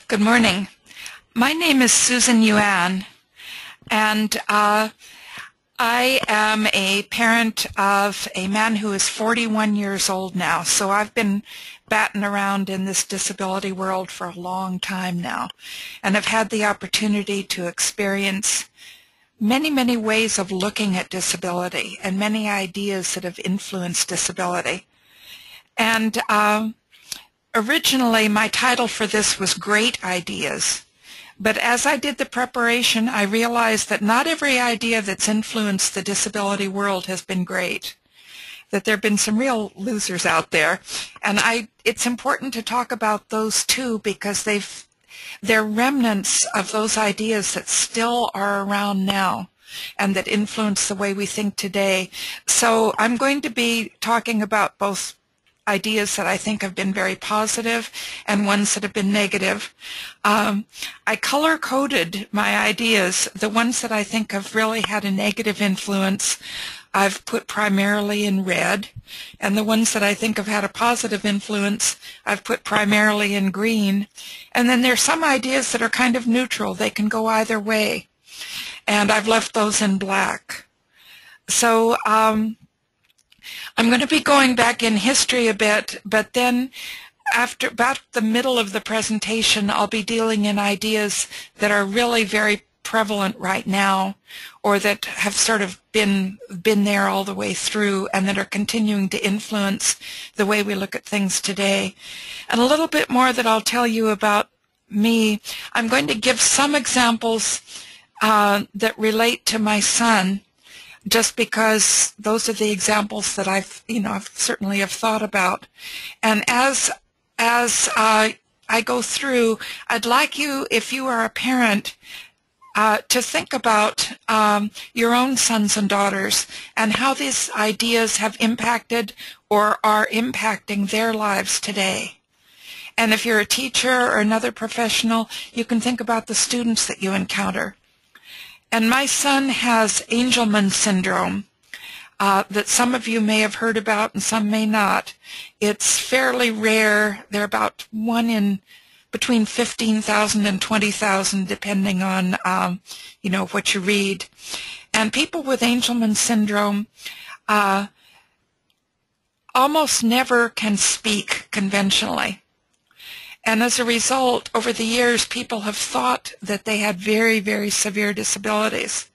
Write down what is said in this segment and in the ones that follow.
Good morning. My name is Susan Yuan, and I am a parent of a man who is 41 years old now, so I've been batting around in this disability world for a long time now, and I've had the opportunity to experience many, many ways of looking at disability and many ideas that have influenced disability. And originally, my title for this was Great Ideas, but as I did the preparation, I realized that not every idea that's influenced the disability world has been great, that there have been some real losers out there, and it's important to talk about those too because they're remnants of those ideas that still are around now and that influence the way we think today. So I'm going to be talking about both ideas that I think have been very positive and ones that have been negative. I color-coded my ideas. The ones that I think have really had a negative influence I've put primarily in red, and the ones that I think have had a positive influence I've put primarily in green. And then there's some ideas that are kind of neutral. They can go either way, and I've left those in black. So I'm going to be going back in history a bit, but then after about the middle of the presentation, I'll be dealing in ideas that are really very prevalent right now, or that have sort of been there all the way through and that are continuing to influence the way we look at things today. And a little bit more that I'll tell you about me. I'm going to give some examples that relate to my son, just because those are the examples that I've certainly have thought about. And as I go through, I'd like you, if you are a parent, to think about your own sons and daughters and how these ideas have impacted or are impacting their lives today. And if you're a teacher or another professional, you can think about the students that you encounter. And my son has Angelman syndrome that some of you may have heard about and some may not. It's fairly rare. They're about one in between 15,000 and 20,000, depending on what you read. And people with Angelman syndrome almost never can speak conventionally. And as a result, over the years, people have thought that they had very, very severe disabilities.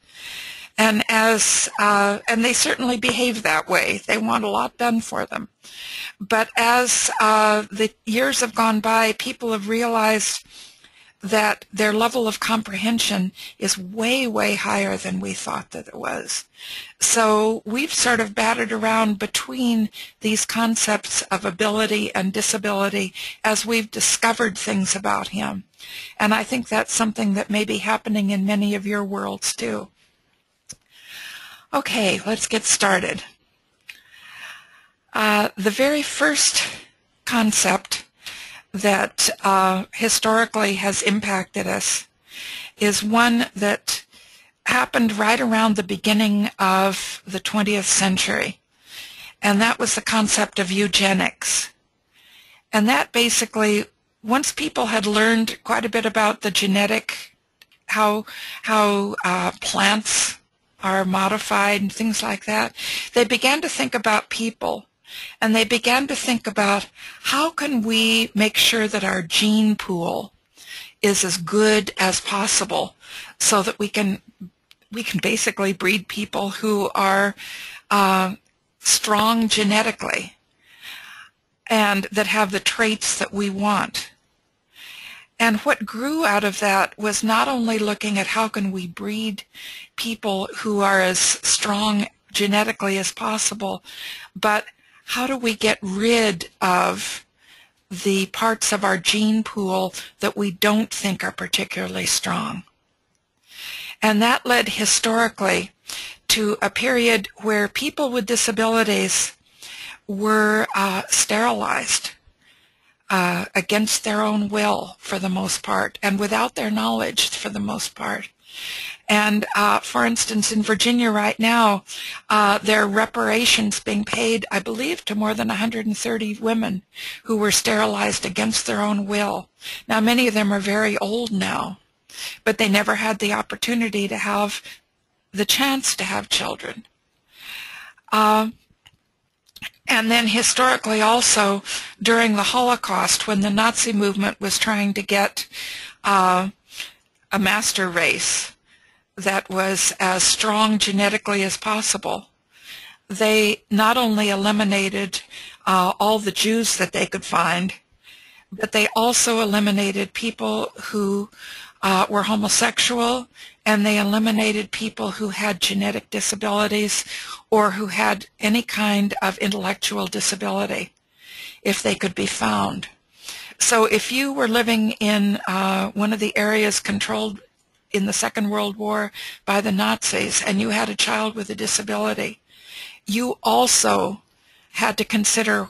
And and they certainly behave that way. They want a lot done for them. But as the years have gone by, people have realized that their level of comprehension is way, way higher than we thought that it was. So we've sort of batted around between these concepts of ability and disability as we've discovered things about him. And I think that's something that may be happening in many of your worlds too. Okay, let's get started. The very first concept that historically has impacted us is one that happened right around the beginning of the 20th century, and that was the concept of eugenics. And that basically, once people had learned quite a bit about the genetic, how plants are modified and things like that, they began to think about people. And they began to think about how can we make sure that our gene pool is as good as possible so that we can basically breed people who are strong genetically and that have the traits that we want. And what grew out of that was not only looking at how can we breed people who are as strong genetically as possible, but how do we get rid of the parts of our gene pool that we don't think are particularly strong? And that led historically to a period where people with disabilities were sterilized. against their own will for the most part, and without their knowledge for the most part. And for instance, in Virginia right now, there are reparations being paid, I believe, to more than 130 women who were sterilized against their own will. Now, many of them are very old now, but they never had the opportunity to have the chance to have children. And then historically also, during the Holocaust, when the Nazi movement was trying to get a master race that was as strong genetically as possible, they not only eliminated all the Jews that they could find, but they also eliminated people who were homosexual, and they eliminated people who had genetic disabilities or who had any kind of intellectual disability, if they could be found. So if you were living in one of the areas controlled in the Second World War by the Nazis and you had a child with a disability, you also had to consider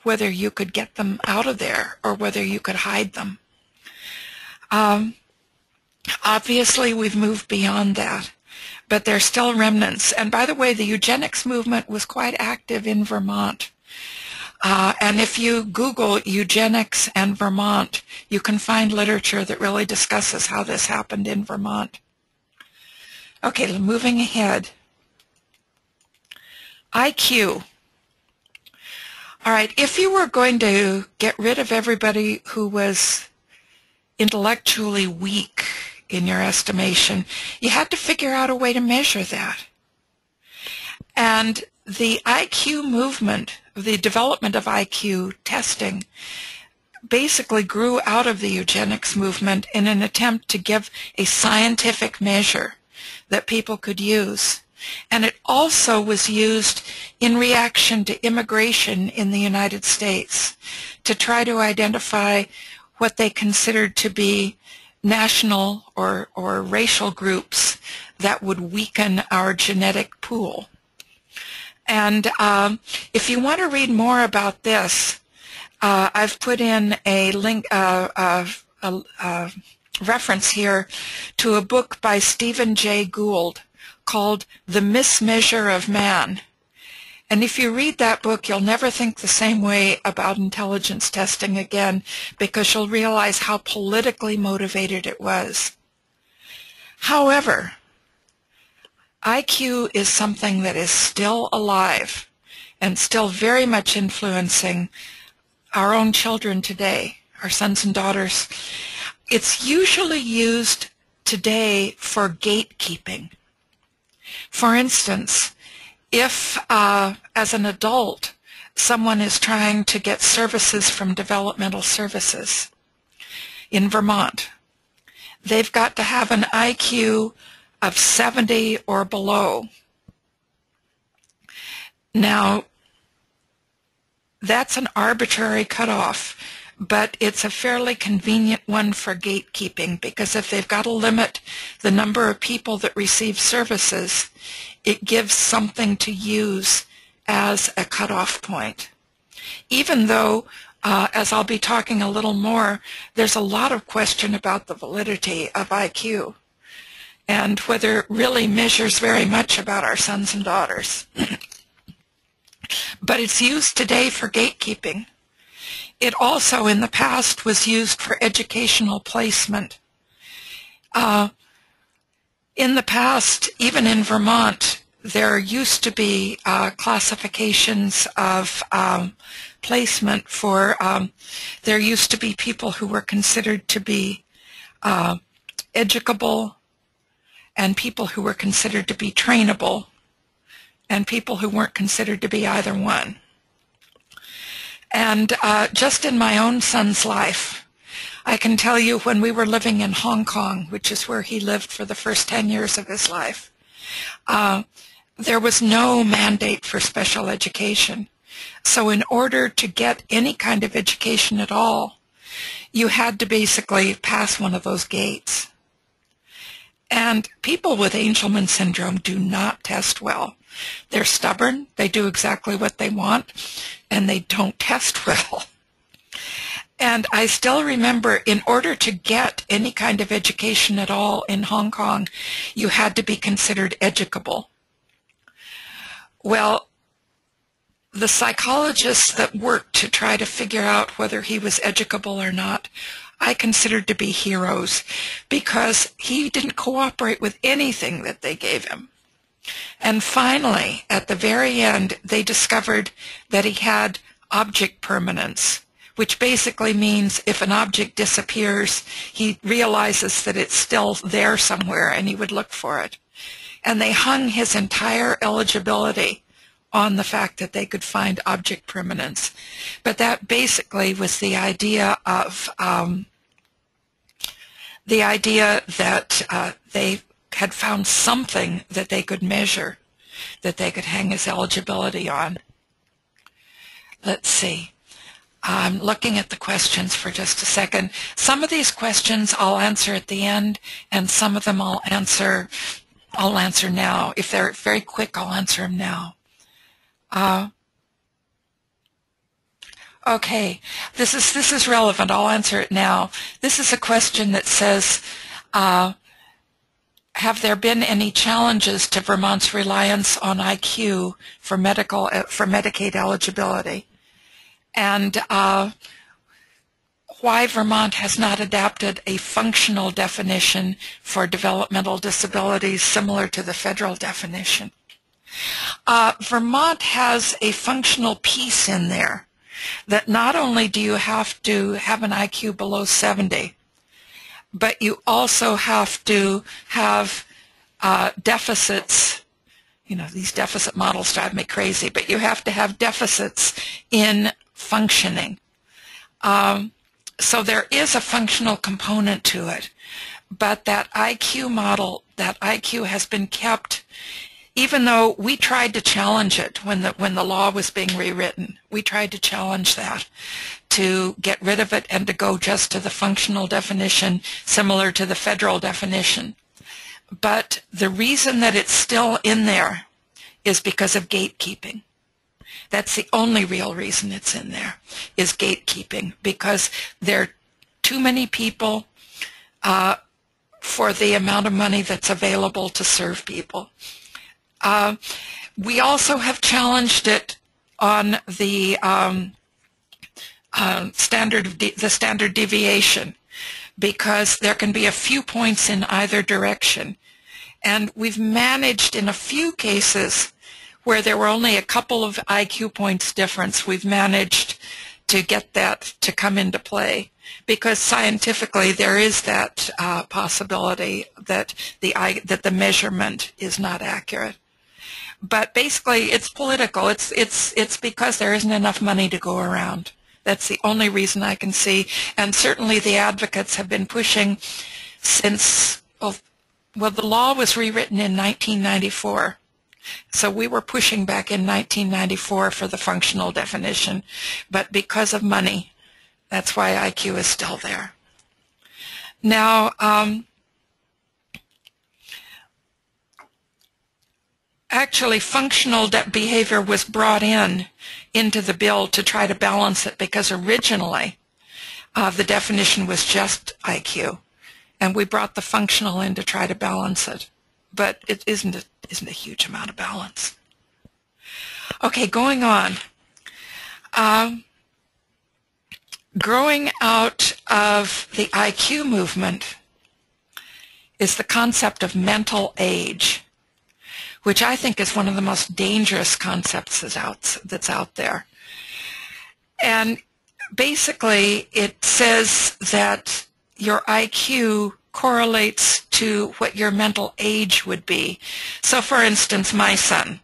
whether you could get them out of there or whether you could hide them. Obviously, we've moved beyond that, but there's still remnants. And by the way, the eugenics movement was quite active in Vermont. And if you Google eugenics and Vermont, you can find literature that really discusses how this happened in Vermont. Okay, moving ahead. IQ. All right, if you were going to get rid of everybody who was intellectually weak in your estimation, you had to figure out a way to measure that. And the IQ movement, the development of IQ testing, basically grew out of the eugenics movement in an attempt to give a scientific measure that people could use. And it also was used in reaction to immigration in the United States to try to identify what they considered to be national or racial groups that would weaken our genetic pool. And if you want to read more about this, I've put in a link, reference here to a book by Stephen Jay Gould called The Mismeasure of Man. And if you read that book, you'll never think the same way about intelligence testing again, because you'll realize how politically motivated it was. However, IQ is something that is still alive and still very much influencing our own children today, our sons and daughters. It's usually used today for gatekeeping. For instance, if, as an adult, someone is trying to get services from developmental services in Vermont, they've got to have an IQ of 70 or below. Now, that's an arbitrary cutoff, but it's a fairly convenient one for gatekeeping, because if they've got to limit the number of people that receive services, it gives something to use as a cutoff point. Even though, as I'll be talking a little more, there's a lot of question about the validity of IQ and whether it really measures very much about our sons and daughters. But it's used today for gatekeeping. It also, in the past, was used for educational placement. In the past, even in Vermont, there used to be classifications of placement for, there used to be people who were considered to be educable, and people who were considered to be trainable, and people who weren't considered to be either one. And just in my own son's life, I can tell you when we were living in Hong Kong, which is where he lived for the first 10 years of his life, there was no mandate for special education. So in order to get any kind of education at all, you had to basically pass one of those gates. And people with Angelman syndrome do not test well. They're stubborn, they do exactly what they want, and they don't test well. And I still remember, in order to get any kind of education at all in Hong Kong, you had to be considered educable. Well, the psychologists that worked to try to figure out whether he was educable or not, I considered to be heroes, because he didn't cooperate with anything that they gave him. And finally, at the very end, they discovered that he had object permanence, which basically means if an object disappears, he realizes that it's still there somewhere and he would look for it. And they hung his entire eligibility on the fact that they could find object permanence. But that basically was the idea of that they had found something that they could measure, that they could hang his eligibility on. Let's see. I'm looking at the questions for just a second. Some of these questions I'll answer at the end, and some of them I'll answer now. If they're very quick, I'll answer them now. Okay, this is relevant. I'll answer it now. This is a question that says, have there been any challenges to Vermont's reliance on IQ for Medicaid eligibility? And why Vermont has not adapted a functional definition for developmental disabilities similar to the federal definition. Vermont has a functional piece in there that not only do you have to have an IQ below 70, but you also have to have deficits. You know, these deficit models drive me crazy, but you have to have deficits in functioning. So there is a functional component to it, but that IQ model, that IQ has been kept, even though we tried to challenge it when the law was being rewritten. We tried to challenge that, to get rid of it and to go just to the functional definition similar to the federal definition. But the reason that it's still in there is because of gatekeeping. That's the only real reason it's in there, is gatekeeping, because there are too many people for the amount of money that's available to serve people. We also have challenged it on the standard deviation, because there can be a few points in either direction. And we've managed in a few cases where there were only a couple of IQ points difference, we've managed to get that to come into play, because scientifically there is that possibility that the measurement is not accurate. But basically it's political. It's because there isn't enough money to go around. That's the only reason I can see. And certainly the advocates have been pushing since, well, the law was rewritten in 1994. So we were pushing back in 1994 for the functional definition. But because of money, that's why IQ is still there. Now, actually, functional behavior was brought into the bill to try to balance it, because originally the definition was just IQ, and we brought the functional in to try to balance it, but it isn't a huge amount of balance. Okay, going on. Growing out of the IQ movement is the concept of mental age, which I think is one of the most dangerous concepts that's out there. And basically it says that your IQ correlates to what your mental age would be. So for instance, my son,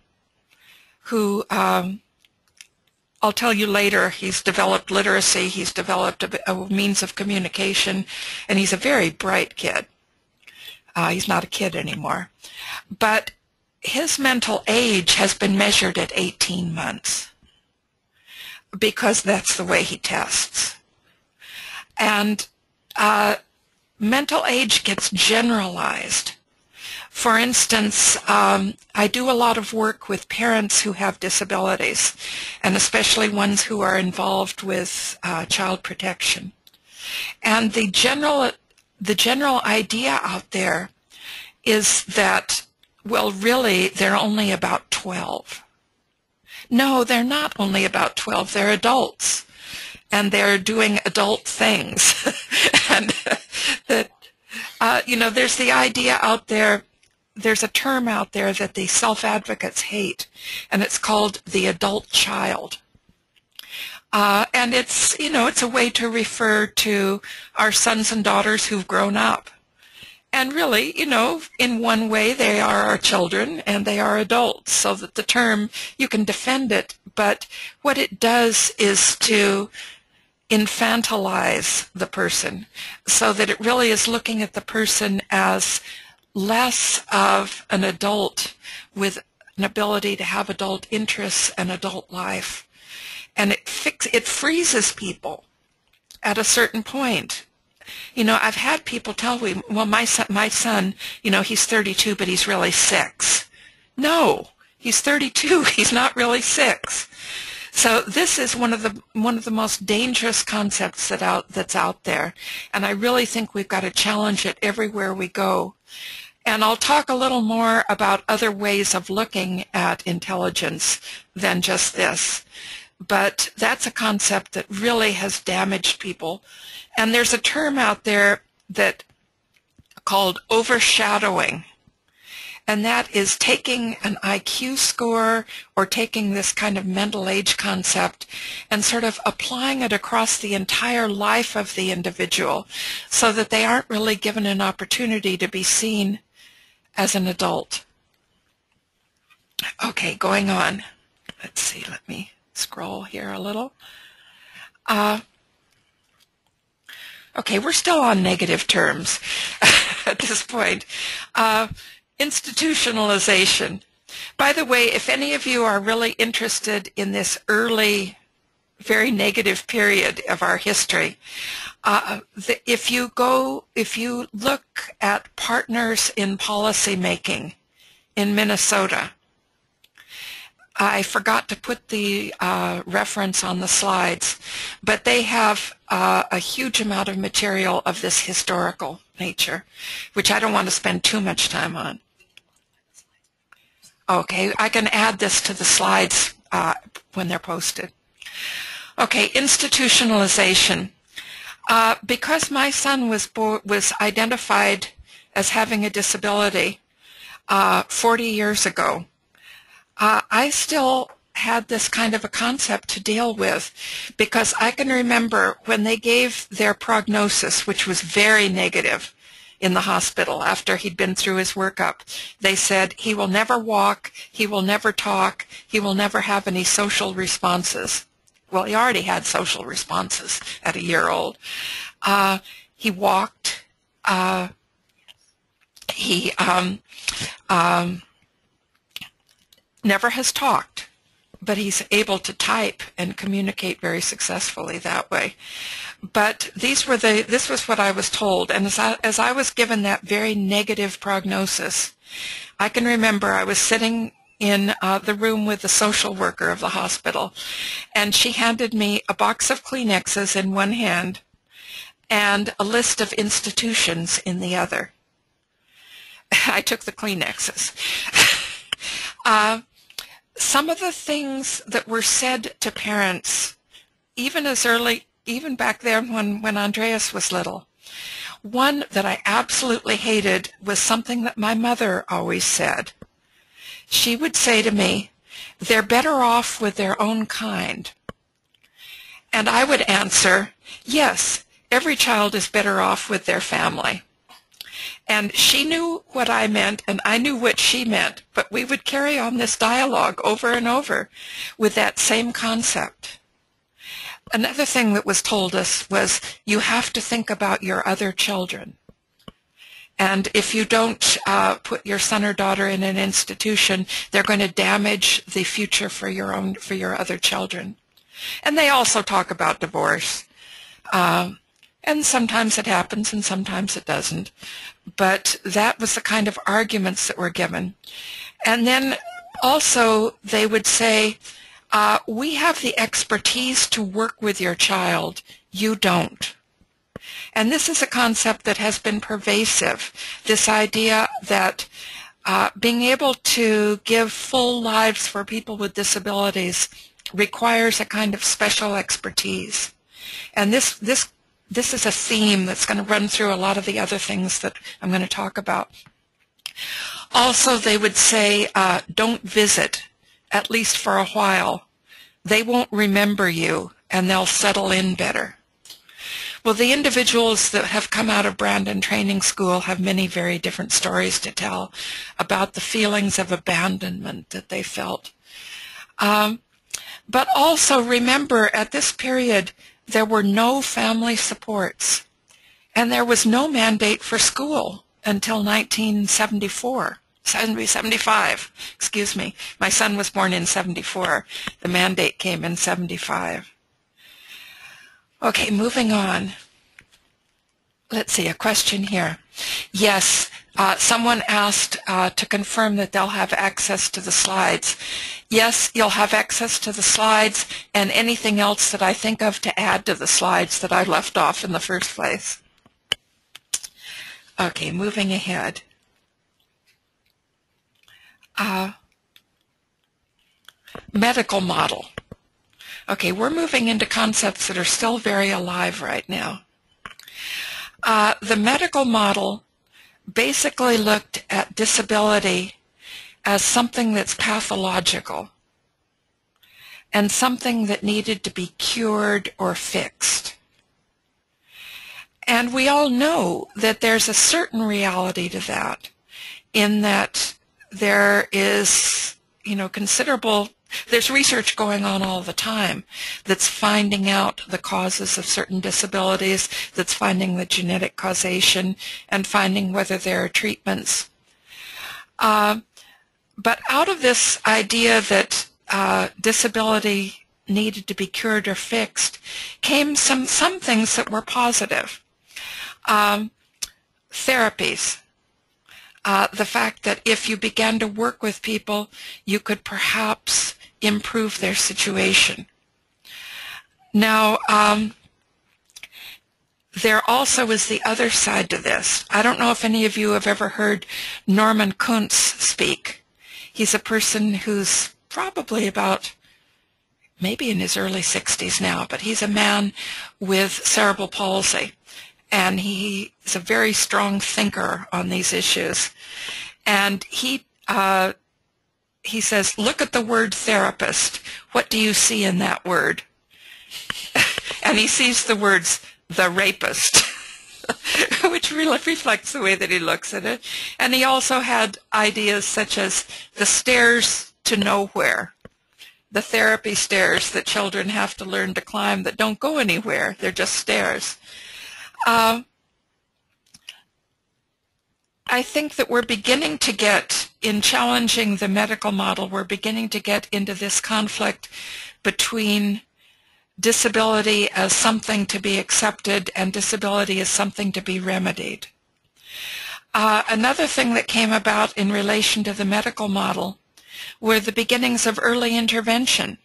who I'll tell you later, he's developed literacy, he's developed a means of communication, and he's a very bright kid. He's not a kid anymore. But his mental age has been measured at 18 months because that's the way he tests. And mental age gets generalized For instance, I do a lot of work with parents who have disabilities, and especially ones who are involved with child protection. And the general idea out there is that, well, really, they're only about 12. No, they're not only about 12. They're adults, and they're doing adult things. And that, there's the idea out there, there's a term out there that the self-advocates hate, and it's called the adult child. And it's, it's a way to refer to our sons and daughters who've grown up. And really, in one way, they are our children and they are adults, so that the term, you can defend it, but what it does is to infantilize the person, so that it really is looking at the person as less of an adult with an ability to have adult interests and adult life. And it freezes people at a certain point. I've had people tell me, well, my son, he's 32, but he's really 6. No, he's 32. He's not really 6. So this is one of the most dangerous concepts that's out there, and I really think we've got to challenge it everywhere we go. And I'll talk a little more about other ways of looking at intelligence than just this. But that's a concept that really has damaged people. And there's a term out there that called overshadowing. And that is taking an IQ score or taking this kind of mental age concept and sort of applying it across the entire life of the individual, so that they aren't really given an opportunity to be seen as an adult. Okay, going on. Let's see, let me scroll here a little. Okay, we're still on negative terms at this point. Institutionalization. By the way, if any of you are really interested in this early, very negative period of our history, if you look at partners in policy making in Minnesota, I forgot to put the reference on the slides, but they have a huge amount of material of this historical nature, which I don't want to spend too much time on. Okay, I can add this to the slides when they're posted. Okay, institutionalization. Because my son was identified as having a disability 40 years ago, I still had this kind of a concept to deal with, because I can remember when they gave their prognosis, which was very negative in the hospital after he'd been through his workup. They said he will never walk, he will never talk, he will never have any social responses. Well, he already had social responses at a year old. He walked. He never has talked, but he's able to type and communicate very successfully that way. But this was what I was told, and as I was given that very negative prognosis, I can remember I was sitting in the room with the social worker of the hospital, and she handed me a box of Kleenexes in one hand and a list of institutions in the other. I took the Kleenexes. Some of the things that were said to parents, even back then when Andreas was little, one that I absolutely hated was something that my mother always said. She would say to me, "They're better off with their own kind." And I would answer, "Yes, every child is better off with their family." And she knew what I meant, and I knew what she meant, but we would carry on this dialogue over and over with that same concept. Another thing that was told us was, you have to think about your other children. And if you don't put your son or daughter in an institution, they're going to damage the future for your other children. And they also talk about divorce. And sometimes it happens and sometimes it doesn't. But that was the kind of arguments that were given. And then also they would say, we have the expertise to work with your child, you don't. And this is a concept that has been pervasive, this idea that being able to give full lives for people with disabilities requires a kind of special expertise. And this is a theme that's going to run through a lot of the other things that I'm going to talk about. Also, they would say, don't visit, at least for a while. They won't remember you, and they'll settle in better. Well, the individuals that have come out of Brandon Training School have many very different stories to tell about the feelings of abandonment that they felt. But also remember, at this period, there were no family supports, and there was no mandate for school until 1975, excuse me. My son was born in 74. The mandate came in 75. Okay, moving on. Let's see, a question here. Yes, someone asked to confirm that they'll have access to the slides. Yes, you'll have access to the slides and anything else that I think of to add to the slides that I left off in the first place. Okay, moving ahead. Medical model. Okay, we're moving into concepts that are still very alive right now. The medical model basically looked at disability as something that's pathological and something that needed to be cured or fixed. And we all know that there's a certain reality to that, in that there is, there's research going on all the time that's finding out the causes of certain disabilities, that's finding the genetic causation, and finding whether there are treatments. But out of this idea that disability needed to be cured or fixed came some things that were positive. Therapies. The fact that if you began to work with people, you could perhaps improve their situation. Now, there also is the other side to this. I don't know if any of you have ever heard Norman Kuntz speak. He's a person who's probably about, maybe in his early 60s now, but he's a man with cerebral palsy. And he is a very strong thinker on these issues. And he says, look at the word therapist. What do you see in that word? And he sees the words, the rapist, which really reflects the way that he looks at it. And he also had ideas such as the stairs to nowhere, the therapy stairs that children have to learn to climb that don't go anywhere. They're just stairs. I think that we're beginning to get, in challenging the medical model, we're beginning to get into this conflict between disability as something to be accepted and disability as something to be remedied. Another thing that came about in relation to the medical model were the beginnings of early intervention,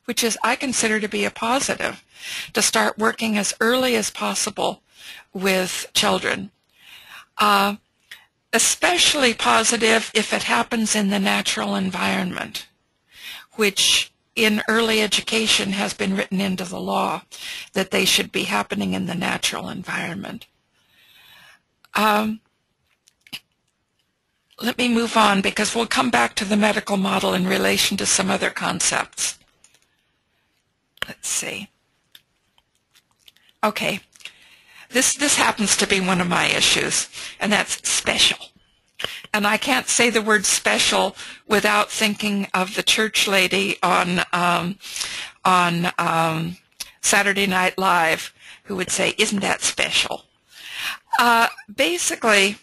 which is, I consider, to be a positive, to start working as early as possible with children. Especially positive if it happens in the natural environment, which in early education has been written into the law, that they should be happening in the natural environment. Let me move on, because we'll come back to the medical model in relation to some other concepts. Let's see. Okay. This happens to be one of my issues, and that's special. And I can't say the word special without thinking of the church lady on Saturday Night Live who would say, isn't that special? Basically,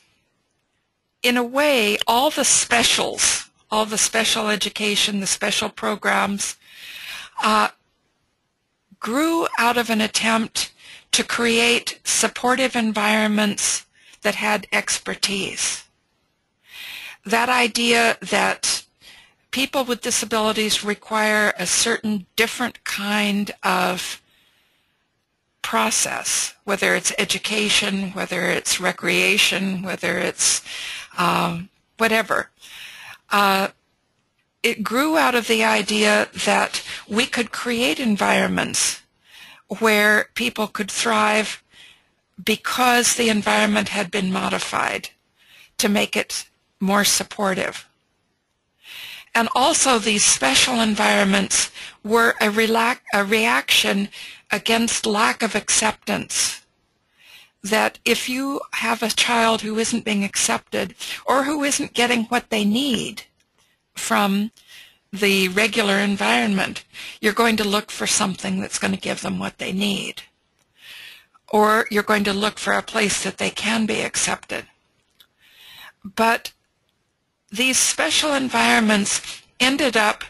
in a way, all the specials, all the special education, the special programs, grew out of an attempt to create supportive environments that had expertise. That idea that people with disabilities require a certain different kind of process, whether it's education, whether it's recreation, whether it's whatever. It grew out of the idea that we could create environments where people could thrive because the environment had been modified to make it more supportive. And also these special environments were a reaction against lack of acceptance. That if you have a child who isn't being accepted or who isn't getting what they need from the regular environment, you're going to look for something that's going to give them what they need. Or you're going to look for a place that they can be accepted. But these special environments ended up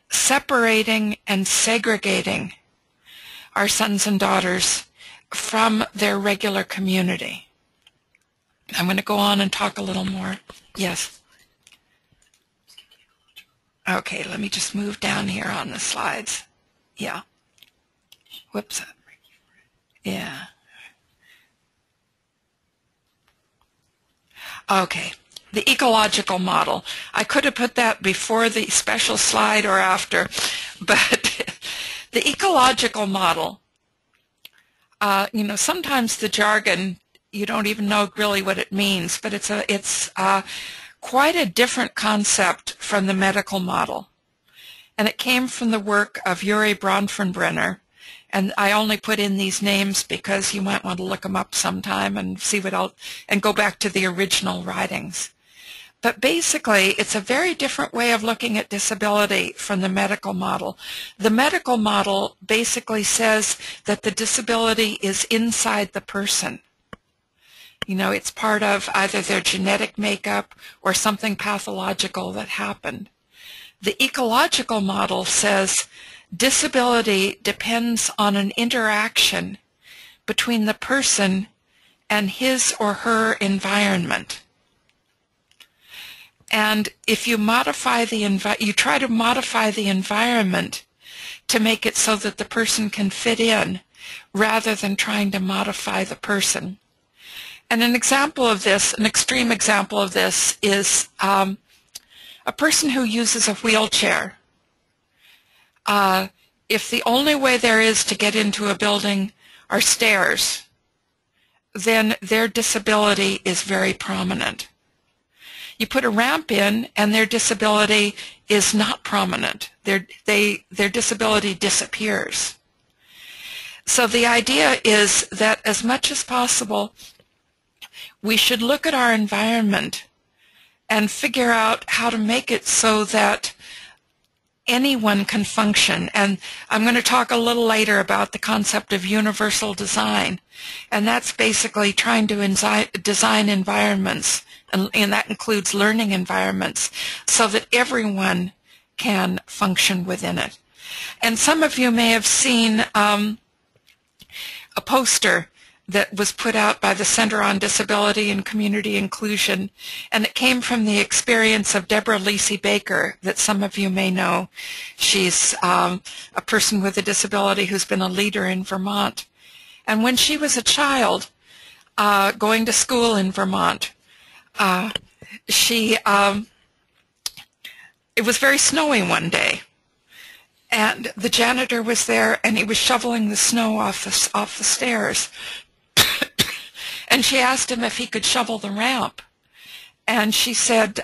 separating and segregating our sons and daughters from their regular community. I'm going to go on and talk a little more. Yes. Okay, let me just move down here on the slides. Yeah. Whoops. Yeah. Okay. The ecological model. I could have put that before the special slide or after, but the ecological model, sometimes the jargon, you don't even know really what it means, but it's quite a different concept from the medical model. And it came from the work of Uri Bronfenbrenner. And I only put in these names because you might want to look them up sometime and see and go back to the original writings. But basically, it's a very different way of looking at disability from the medical model. The medical model basically says that the disability is inside the person. It's part of either their genetic makeup or something pathological that happened. The ecological model says disability depends on an interaction between the person and his or her environment. And if you you try to modify the environment to make it so that the person can fit in rather than trying to modify the person. And an example of this, an extreme example of this, is a person who uses a wheelchair. If the only way there is to get into a building are stairs, then their disability is very prominent. You put a ramp in and their disability is not prominent. Their disability disappears. So the idea is that as much as possible, we should look at our environment and figure out how to make it so that anyone can function. And I'm going to talk a little later about the concept of universal design. And that's basically trying to design environments, and that includes learning environments, so that everyone can function within it. And some of you may have seen a poster that was put out by the Center on Disability and Community Inclusion, and it came from the experience of Deborah Lacey Baker that some of you may know. She's a person with a disability who's been a leader in Vermont. And when she was a child going to school in Vermont, it was very snowy one day, and the janitor was there, and he was shoveling the snow off the stairs. And she asked him if he could shovel the ramp. And he said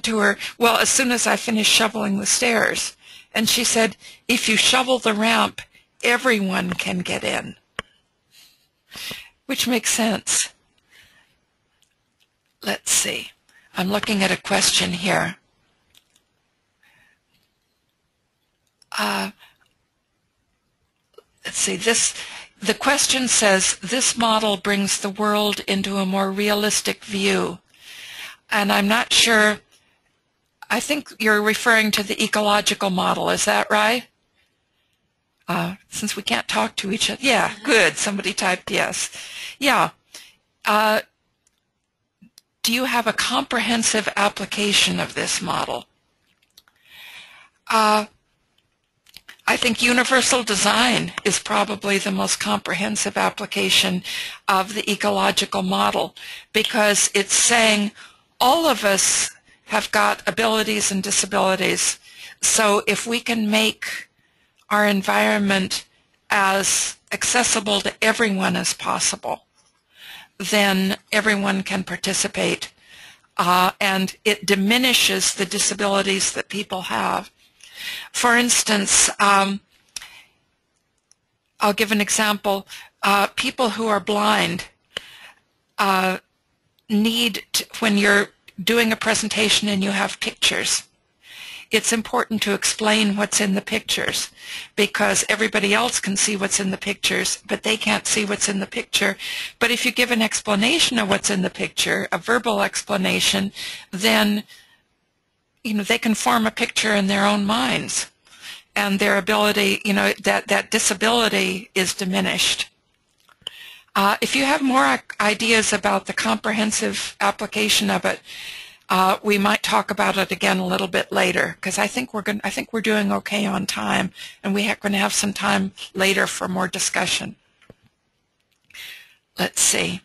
to her, well, as soon as I finish shoveling the stairs. And she said, if you shovel the ramp, everyone can get in. Which makes sense. Let's see. I'm looking at a question here. Let's see. The question says, this model brings the world into a more realistic view. And I'm not sure, I think you're referring to the ecological model, is that right? Since we can't talk to each other. Yeah, good. Somebody typed yes. Yeah. Do you have a comprehensive application of this model? I think universal design is probably the most comprehensive application of the ecological model, because it's saying all of us have got abilities and disabilities. So if we can make our environment as accessible to everyone as possible, then everyone can participate, and it diminishes the disabilities that people have. For instance, I'll give an example. People who are blind need to, when you're doing a presentation and you have pictures, it's important to explain what's in the pictures, because everybody else can see what's in the pictures, but they can't see what's in the picture. But if you give an explanation of what's in the picture, a verbal explanation, then they can form a picture in their own minds, and their ability, that disability is diminished. If you have more ideas about the comprehensive application of it, we might talk about it again a little bit later, because I think we're doing okay on time, and we're going to have some time later for more discussion. Let's see.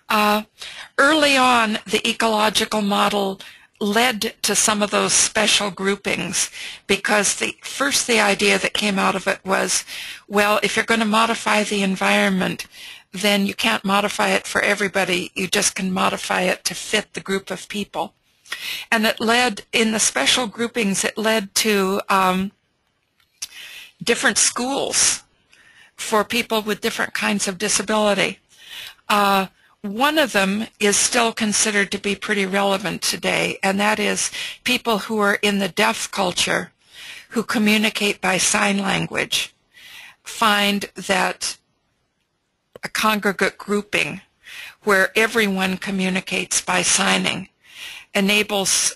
Early on, the ecological model led to some of those special groupings, because the idea that came out of it was, well, if you're going to modify the environment, then you can't modify it for everybody. You just can modify it to fit the group of people. And it led, in the special groupings, it led to different schools for people with different kinds of disability. One of them is still considered to be pretty relevant today, and that is people who are in the deaf culture who communicate by sign language find that a congregate grouping where everyone communicates by signing enables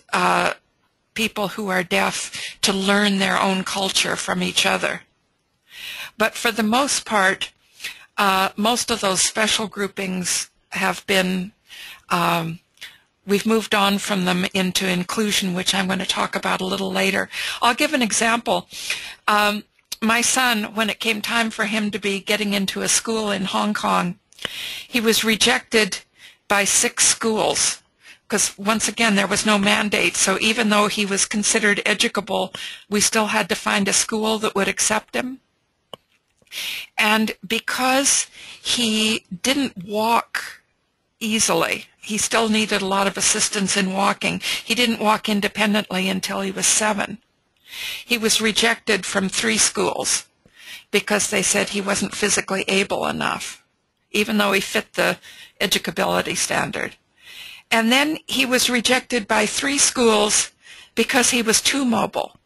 people who are deaf to learn their own culture from each other. But for the most part, most of those special groupings have been, we've moved on from them into inclusion, which I'm going to talk about a little later. I'll give an example. My son, when it came time for him to be getting into a school in Hong Kong, he was rejected by 6 schools, because once again there was no mandate. So even though he was considered educable, we still had to find a school that would accept him. And because he didn't walk easily, he still needed a lot of assistance in walking. He didn't walk independently until he was 7. He was rejected from 3 schools because they said he wasn't physically able enough, even though he fit the educability standard. And then he was rejected by 3 schools because he was too mobile,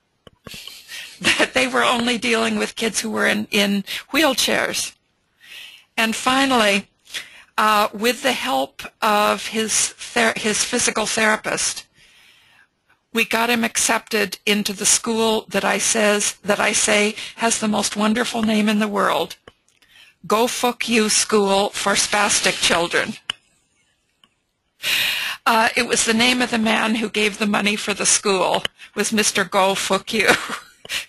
that they were only dealing with kids who were in wheelchairs. And finally, with the help of his physical therapist, we got him accepted into the school that I say has the most wonderful name in the world, Go Fuck You School for Spastic Children. It was the name of the man who gave the money for the school, was Mr. Go Fuck You.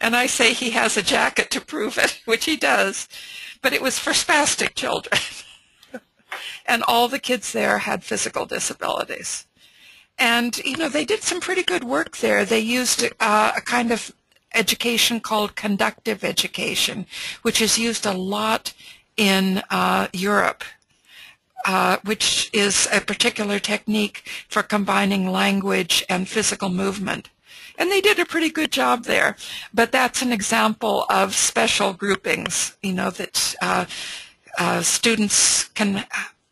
And I say he has a jacket to prove it, which he does. But it was for spastic children. And all the kids there had physical disabilities. And, they did some pretty good work there. They used a kind of education called conductive education, which is used a lot in Europe, which is a particular technique for combining language and physical movement. And they did a pretty good job there. But that's an example of special groupings, that students can,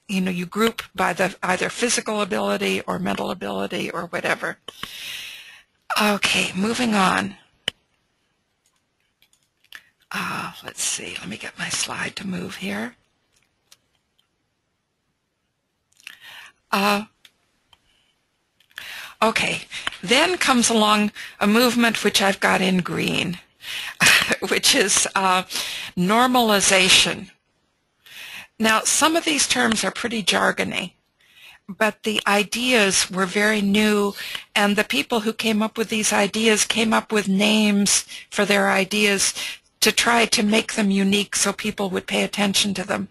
you group by either physical ability or mental ability or whatever. Okay, moving on. Let's see. Let me get my slide to move here. Okay, then comes along a movement which I've got in green. which is normalization. Now, some of these terms are pretty jargony, but the ideas were very new, and the people who came up with these ideas came up with names for their ideas to try to make them unique so people would pay attention to them.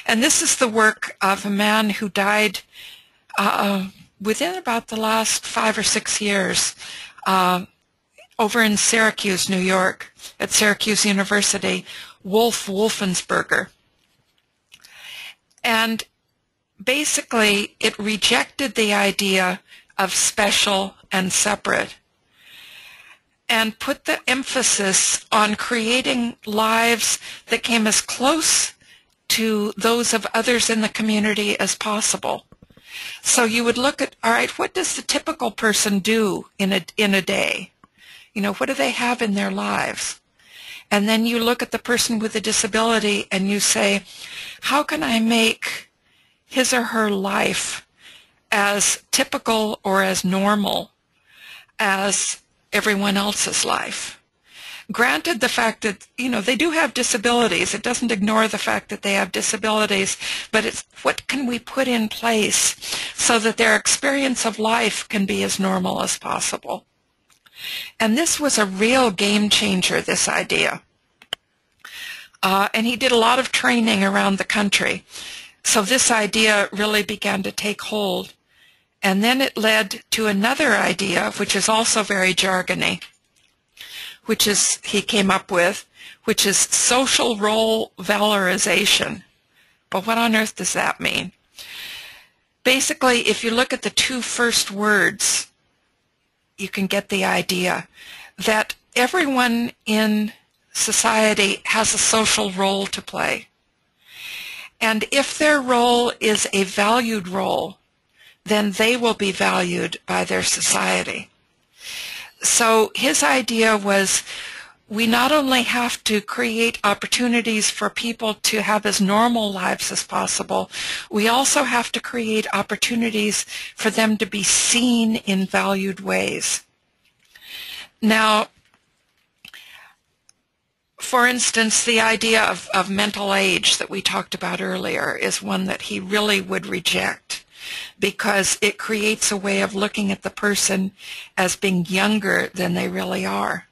And this is the work of a man who died within about the last 5 or 6 years over in Syracuse, New York, at Syracuse University, Wolfensberger. And basically, it rejected the idea of special and separate and put the emphasis on creating lives that came as close to those of others in the community as possible. So you would look at, all right, what does the typical person do in a day? You know, what do they have in their lives? And then you look at the person with a disability and you say, how can I make his or her life as typical or as normal as everyone else's life? Granted the fact that, you know, they do have disabilities. It doesn't ignore the fact that they have disabilities, but it's what can we put in place so that their experience of life can be as normal as possible? And this was a real game changer, this idea. And he did a lot of training around the country. So this idea really began to take hold. And then it led to another idea, which is also very jargony, which is he came up with, which is social role valorization. But what on earth does that mean? Basically, if you look at the two first words, you can get the idea that everyone in society has a social role to play. And if their role is a valued role, then they will be valued by their society. So his idea was we not only have to create opportunities for people to have as normal lives as possible, we also have to create opportunities for them to be seen in valued ways. Now, for instance, the idea of mental age that we talked about earlier is one that he really would reject because it creates a way of looking at the person as being younger than they really are.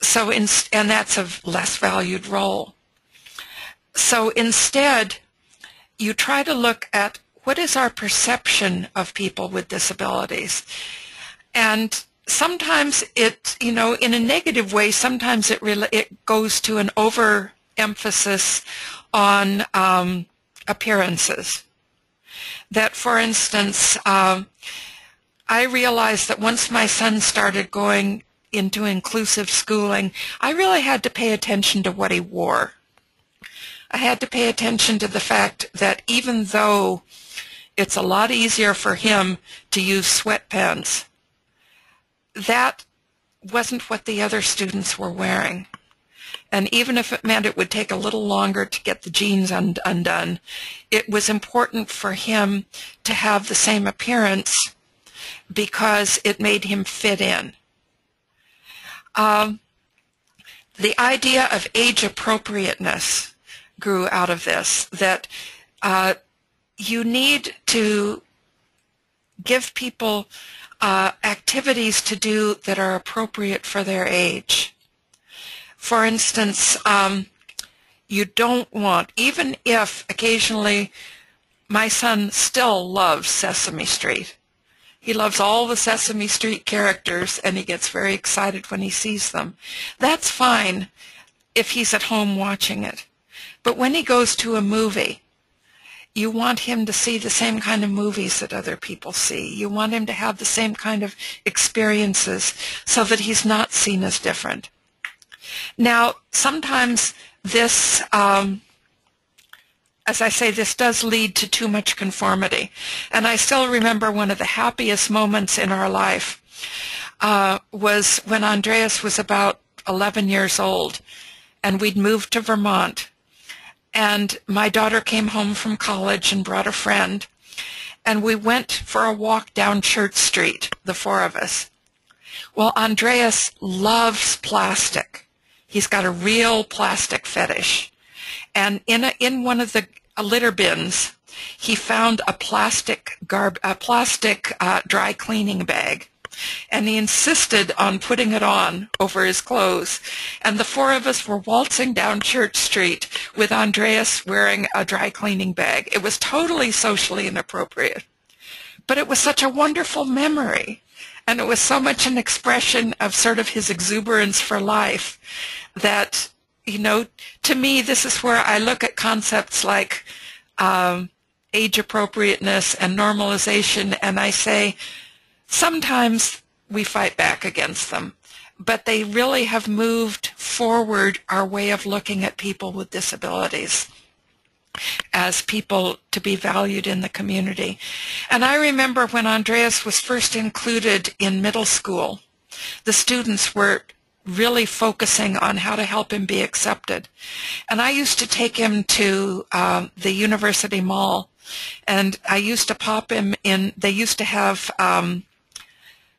So, and that's a less valued role. So instead, you try to look at what is our perception of people with disabilities. And sometimes it, you know, in a negative way, sometimes it goes to an overemphasis on appearances. That, for instance, I realized that once my son started going into inclusive schooling, I really had to pay attention to what he wore. I had to pay attention to the fact that even though it's a lot easier for him to use sweatpants, that wasn't what the other students were wearing. And even if it meant it would take a little longer to get the jeans undone, it was important for him to have the same appearance because it made him fit in. The idea of age appropriateness grew out of this, that you need to give people activities to do that are appropriate for their age. For instance, you don't want, even if occasionally my son still loves Sesame Street. He loves all the Sesame Street characters, and he gets very excited when he sees them. That's fine if he's at home watching it. But when he goes to a movie, you want him to see the same kind of movies that other people see. You want him to have the same kind of experiences so that he's not seen as different. Now, sometimes this, as I say, this does lead to too much conformity. And I still remember one of the happiest moments in our life was when Andreas was about 11 years old, and we'd moved to Vermont. And my daughter came home from college and brought a friend, and we went for a walk down Church Street, the four of us. Well, Andreas loves plastic. He's got a real plastic fetish. And in one of the litter bins, he found a plastic dry cleaning bag. And he insisted on putting it on over his clothes. And the four of us were waltzing down Church Street with Andreas wearing a dry cleaning bag. It was totally socially inappropriate. But it was such a wonderful memory. And it was so much an expression of sort of his exuberance for life that, you know, to me, this is where I look at concepts like age appropriateness and normalization, and I say, sometimes we fight back against them, but they really have moved forward our way of looking at people with disabilities as people to be valued in the community. And I remember when Andreas was first included in middle school, the students were really focusing on how to help him be accepted. And I used to take him to the University Mall, and I used to pop him in. They used to have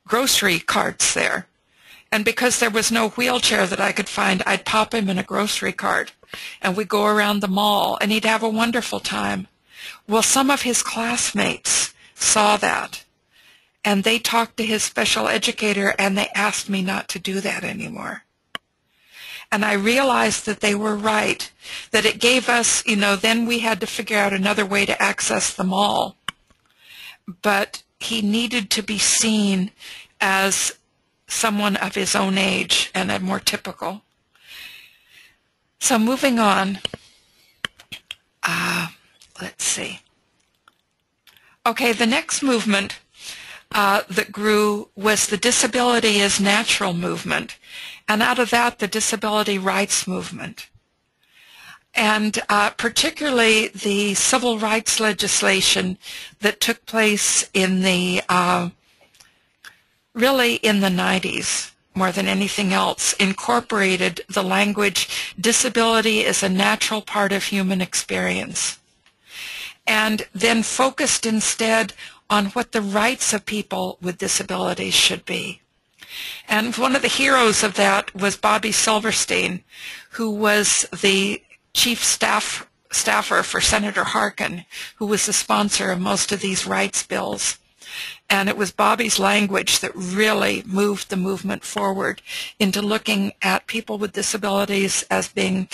grocery carts there. And because there was no wheelchair that I could find, I'd pop him in a grocery cart. And we'd go around the mall, and he'd have a wonderful time. Well, some of his classmates saw that, and they talked to his special educator, and they asked me not to do that anymore. And I realized that they were right, that it gave us, you know, then we had to figure out another way to access the mall. But he needed to be seen as someone of his own age and a more typical. So moving on, let's see. Okay, the next movement that grew was the disability is natural movement, and out of that, the disability rights movement. And particularly the civil rights legislation that took place in the, really in the 90s, more than anything else, incorporated the language, disability is a natural part of human experience, and then focused instead on what the rights of people with disabilities should be. And one of the heroes of that was Bobby Silverstein, who was the chief staffer for Senator Harkin, who was the sponsor of most of these rights bills. And it was Bobby's language that really moved the movement forward into looking at people with disabilities as being,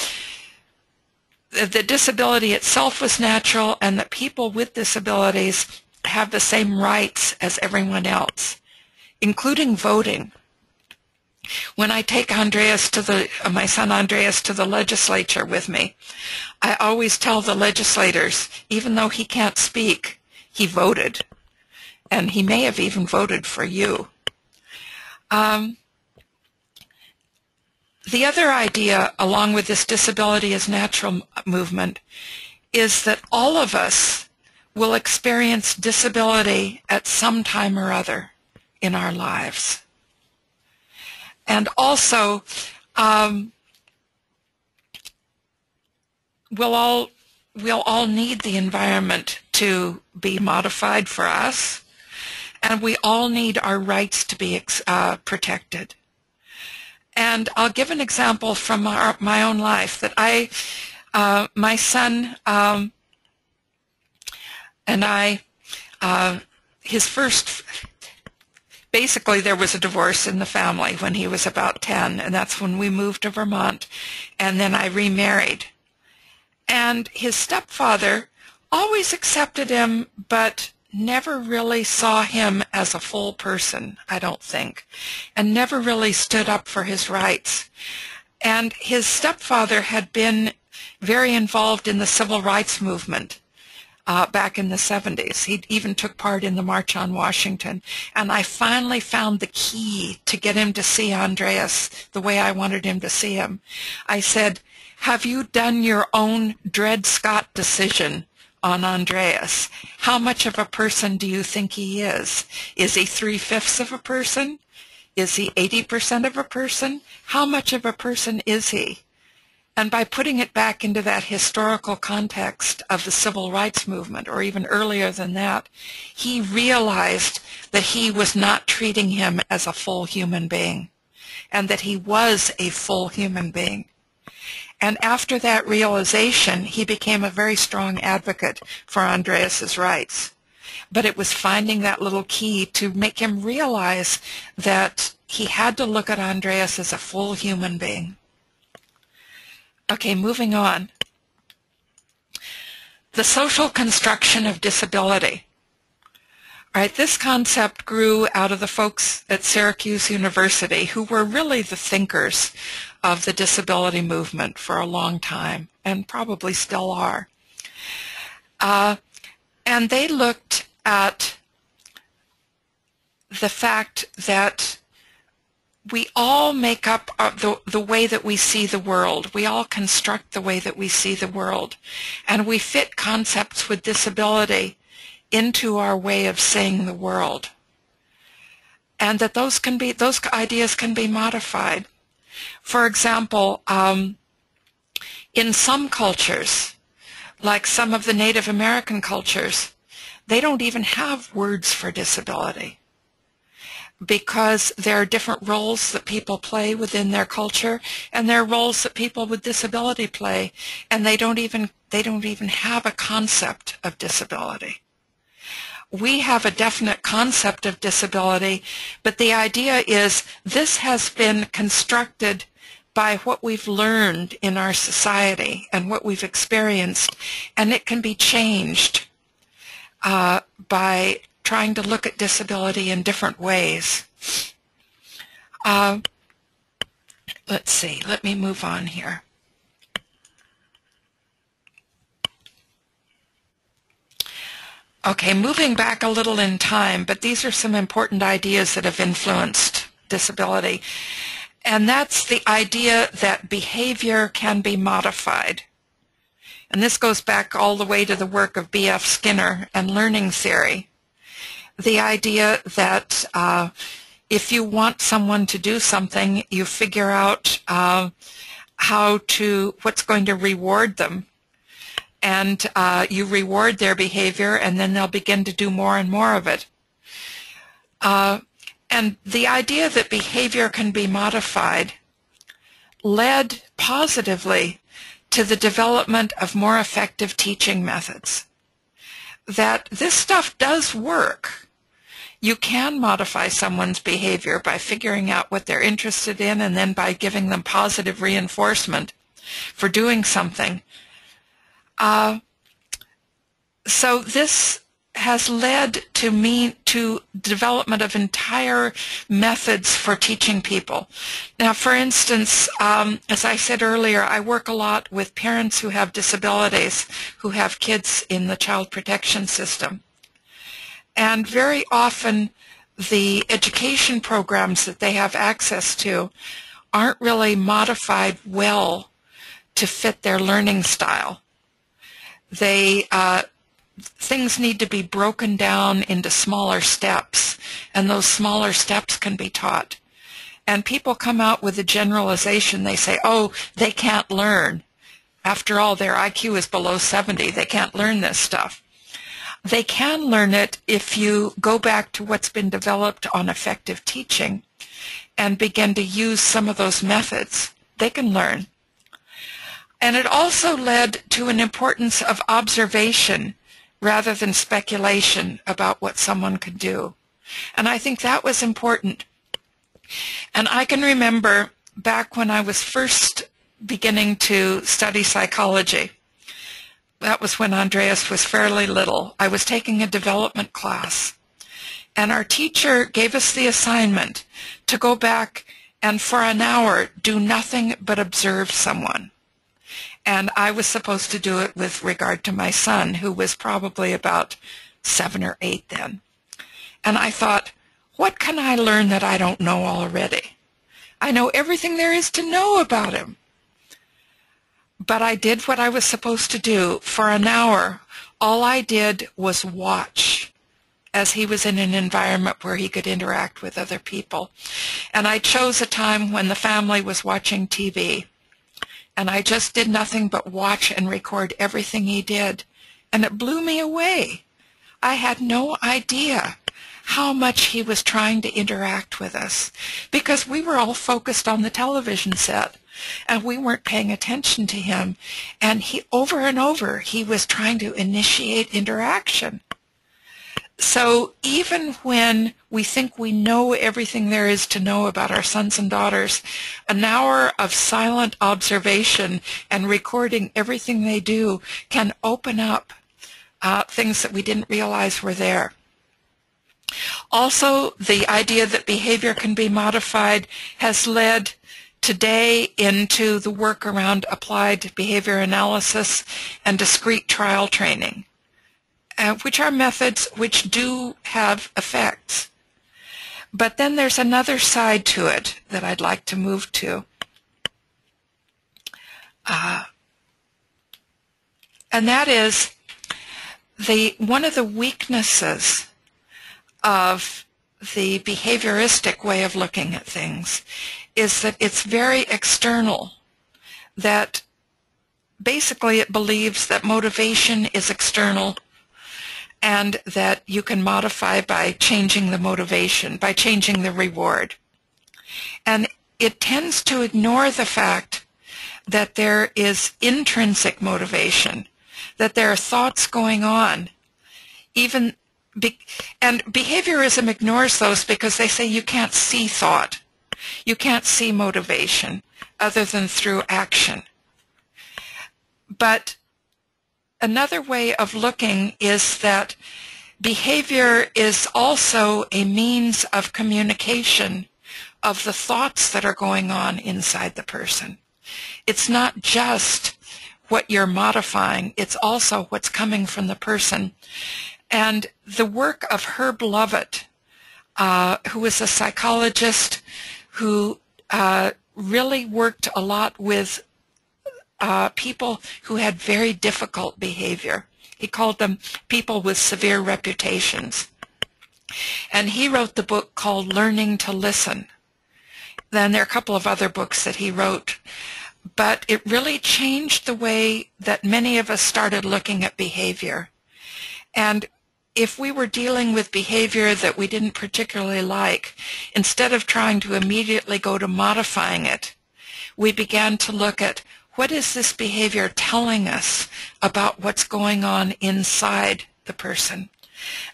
the disability itself was natural, and that people with disabilities have the same rights as everyone else, including voting. When I take Andreas to my son Andreas to the legislature with me, I always tell the legislators, even though he can't speak, he voted. And he may have even voted for you. The other idea, along with this disability as natural movement, is that all of us will experience disability at some time or other in our lives. And also, we'll all need the environment to be modified for us, and we all need our rights to be protected. And I'll give an example from my own life that my son and I, basically there was a divorce in the family when he was about 10, and that's when we moved to Vermont, and then I remarried. And his stepfather always accepted him, but never really saw him as a full person, I don't think, and never really stood up for his rights. And his stepfather had been very involved in the civil rights movement back in the 70s. He even took part in the March on Washington. And I finally found the key to get him to see Andreas the way I wanted him to see him. I said, have you done your own Dred Scott decision on Andreas? How much of a person do you think he is? Is he 3/5 of a person? Is he 80% of a person? How much of a person is he? And by putting it back into that historical context of the civil rights movement, or even earlier than that, he realized that he was not treating him as a full human being. and that he was a full human being. And after that realization, he became a very strong advocate for Andreas's rights. But it was finding that little key to make him realize that he had to look at Andreas as a full human being. Okay, moving on. The social construction of disability. All right, this concept grew out of the folks at Syracuse University who were really the thinkers of the disability movement for a long time, and probably still are. And they looked at the fact that we all make up the way that we see the world. We all construct the way that we see the world. And we fit concepts with disability into our way of seeing the world. And that those ideas can be modified. For example, in some cultures, like some of the Native American cultures, they don't even have words for disability, because there are different roles that people play within their culture, and there are roles that people with disability play, and they don't even have a concept of disability. We have a definite concept of disability, but the idea is this has been constructed by what we've learned in our society and what we've experienced, and it can be changed by trying to look at disability in different ways. Let's see, let me move on here. Okay, moving back a little in time, but these are some important ideas that have influenced disability. And that's the idea that behavior can be modified. And this goes back all the way to the work of B.F. Skinner and learning theory. The idea that if you want someone to do something, you figure out what's going to reward them. And you reward their behavior, and then they'll begin to do more and more of it. And the idea that behavior can be modified led positively to the development of more effective teaching methods. That this stuff does work. You can modify someone's behavior by figuring out what they're interested in, and then by giving them positive reinforcement for doing something. So this has led to development of entire methods for teaching people. Now, for instance, as I said earlier, I work a lot with parents who have disabilities, who have kids in the child protection system. And very often the education programs that they have access to aren't really modified well to fit their learning style. Things need to be broken down into smaller steps, and those smaller steps can be taught. And people come out with a generalization. They say, oh, they can't learn. After all, their IQ is below 70. They can't learn this stuff. They can learn it if you go back to what's been developed on effective teaching and begin to use some of those methods. They can learn. And it also led to an importance of observation rather than speculation about what someone could do. And I think that was important. And I can remember back when I was first beginning to study psychology, that was when Andreas was fairly little. I was taking a development class, and our teacher gave us the assignment to go back and for an hour do nothing but observe someone. And I was supposed to do it with regard to my son, who was probably about 7 or 8 then. And I thought, what can I learn that I don't know already? I know everything there is to know about him. But I did what I was supposed to do. For an hour, all I did was watch as he was in an environment where he could interact with other people. And I chose a time when the family was watching TV. And I just did nothing but watch and record everything he did. And it blew me away. I had no idea how much he was trying to interact with us, because we were all focused on the television set and we weren't paying attention to him. And he, over and over, he was trying to initiate interaction. So even when we think we know everything there is to know about our sons and daughters, an hour of silent observation and recording everything they do can open up things that we didn't realize were there. Also, the idea that behavior can be modified has led today into the work around applied behavior analysis and discrete trial training, which are methods which do have effects. But then there's another side to it that I'd like to move to. And that is one of the weaknesses of the behavioristic way of looking at things is that it's very external, that basically it believes that motivation is external and that you can modify by changing the motivation, by changing the reward. And it tends to ignore the fact that there is intrinsic motivation, that there are thoughts going on, and behaviorism ignores those because they say you can't see thought. You can't see motivation other than through action. But another way of looking is that behavior is also a means of communication of the thoughts that are going on inside the person. It's not just what you're modifying, it's also what's coming from the person. And the work of Herb Lovett, who is a psychologist who really worked a lot with people who had very difficult behavior. He called them people with severe reputations. And he wrote the book called Learning to Listen. Then there are a couple of other books that he wrote. But it really changed the way that many of us started looking at behavior. And if we were dealing with behavior that we didn't particularly like, instead of trying to immediately go to modifying it, we began to look at what is this behavior telling us about what's going on inside the person.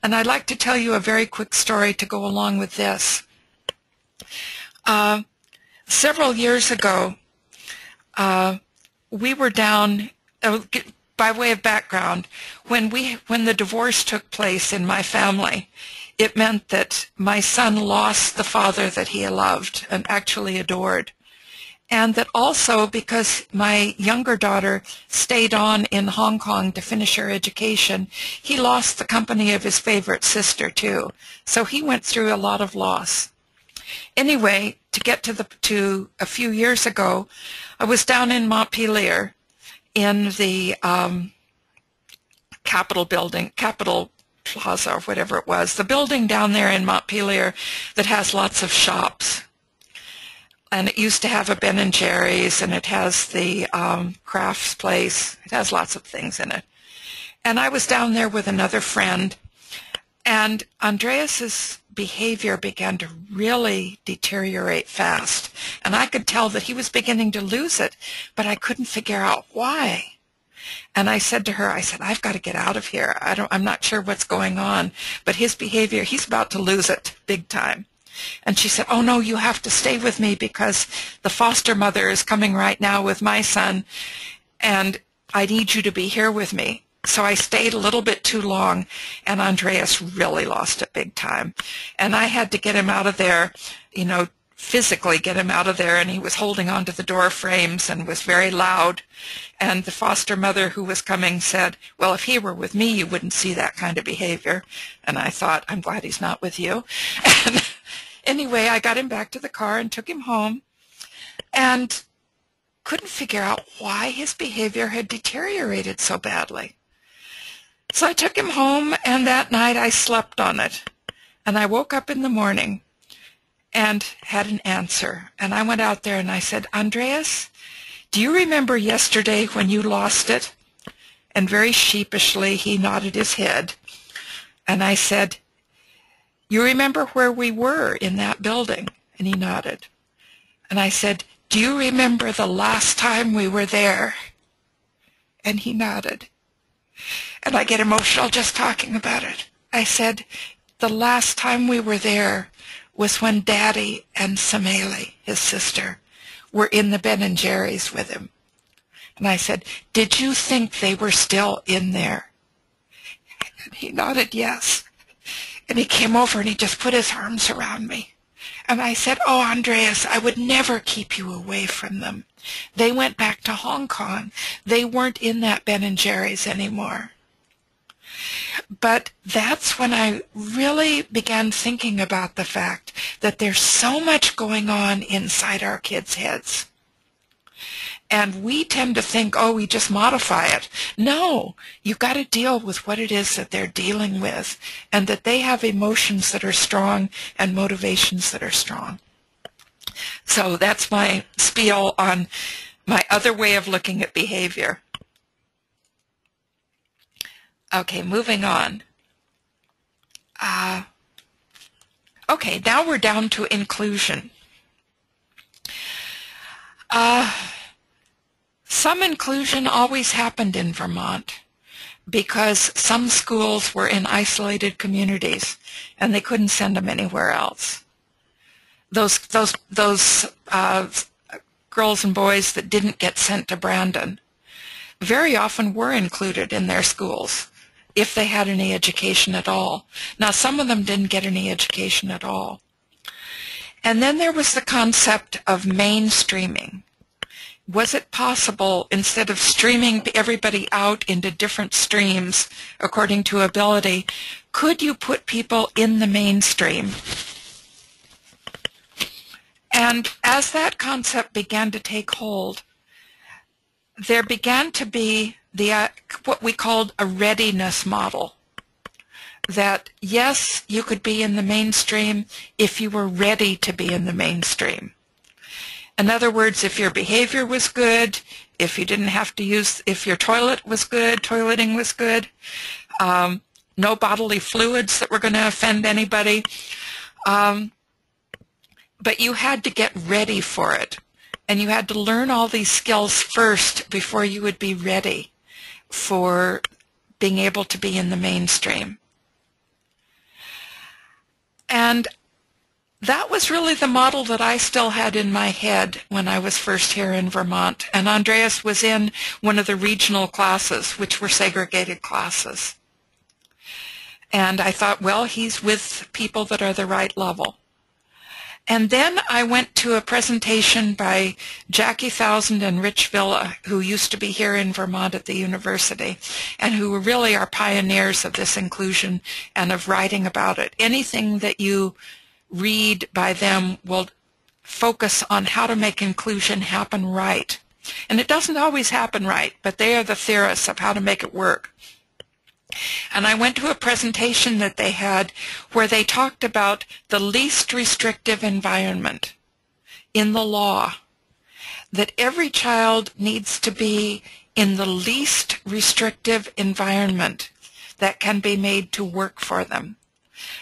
And I'd like to tell you a very quick story to go along with this. Several years ago, we were down, by way of background, when the divorce took place in my family, it meant that my son lost the father that he loved and actually adored. And that also, because my younger daughter stayed on in Hong Kong to finish her education, he lost the company of his favorite sister too. So he went through a lot of loss. Anyway, to get to a few years ago, I was down in Montpelier in the Capitol building, Capitol Plaza or whatever it was, the building down there in Montpelier that has lots of shops. And it used to have a Ben & Jerry's, and it has the crafts place. It has lots of things in it. And I was down there with another friend, and Andreas's behavior began to really deteriorate fast. And I could tell that he was beginning to lose it, but I couldn't figure out why. And I said to her, I've got to get out of here. I'm not sure what's going on, but his behavior, he's about to lose it big time. And she said, oh, no, you have to stay with me because the foster mother is coming right now with my son, and I need you to be here with me. So I stayed a little bit too long, and Andreas really lost it big time. And I had to get him out of there, physically get him out of there, and he was holding onto the door frames and was very loud. And the foster mother who was coming said, well, if he were with me, you wouldn't see that kind of behavior. And I thought, I'm glad he's not with you. And anyway, I got him back to the car and took him home and couldn't figure out why his behavior had deteriorated so badly. So I took him home, and that night I slept on it. And I woke up in the morning and had an answer. And I went out there and I said, Andreas, do you remember yesterday when you lost it? And very sheepishly he nodded his head. And I said, You remember where we were in that building? And he nodded. And I said, do you remember the last time we were there? And he nodded. And I get emotional just talking about it. I said, the last time we were there was when Daddy and Sameli, his sister, were in the Ben and Jerry's with him. And I said, did you think they were still in there? And he nodded yes. And he came over and he just put his arms around me. And I said, oh, Andreas, I would never keep you away from them. They went back to Hong Kong. They weren't in that Ben and Jerry's anymore. But that's when I really began thinking about the fact that there's so much going on inside our kids' heads. And we tend to think, oh, we just modify it. No, you've got to deal with what it is that they're dealing with, and that they have emotions that are strong and motivations that are strong. So that's my spiel on my other way of looking at behavior. Okay, moving on. Okay, now we're down to inclusion. Some inclusion always happened in Vermont because some schools were in isolated communities and they couldn't send them anywhere else. Those girls and boys that didn't get sent to Brandon very often were included in their schools if they had any education at all. Now, some of them didn't get any education at all. And then there was the concept of mainstreaming. Was it possible, instead of streaming everybody out into different streams according to ability, could you put people in the mainstream? And as that concept began to take hold, there began to be what we called a readiness model. That, yes, you could be in the mainstream if you were ready to be in the mainstream. In other words, if your behavior was good, if you didn't have to use, if your toilet was good, toileting was good, no bodily fluids that were going to offend anybody, but you had to get ready for it. And you had to learn all these skills first before you would be ready for being able to be in the mainstream. And that was really the model that I still had in my head when I was first here in Vermont. And Andreas was in one of the regional classes, which were segregated classes. And I thought, well, he's with people that are the right level. And then I went to a presentation by Jackie Thousand and Rich Villa, who used to be here in Vermont at the university, and who really are pioneers of this inclusion and of writing about it. Anything that you read by them will focus on how to make inclusion happen right. And it doesn't always happen right, but they are the theorists of how to make it work. And I went to a presentation that they had where they talked about the least restrictive environment in the law, that every child needs to be in the least restrictive environment that can be made to work for them.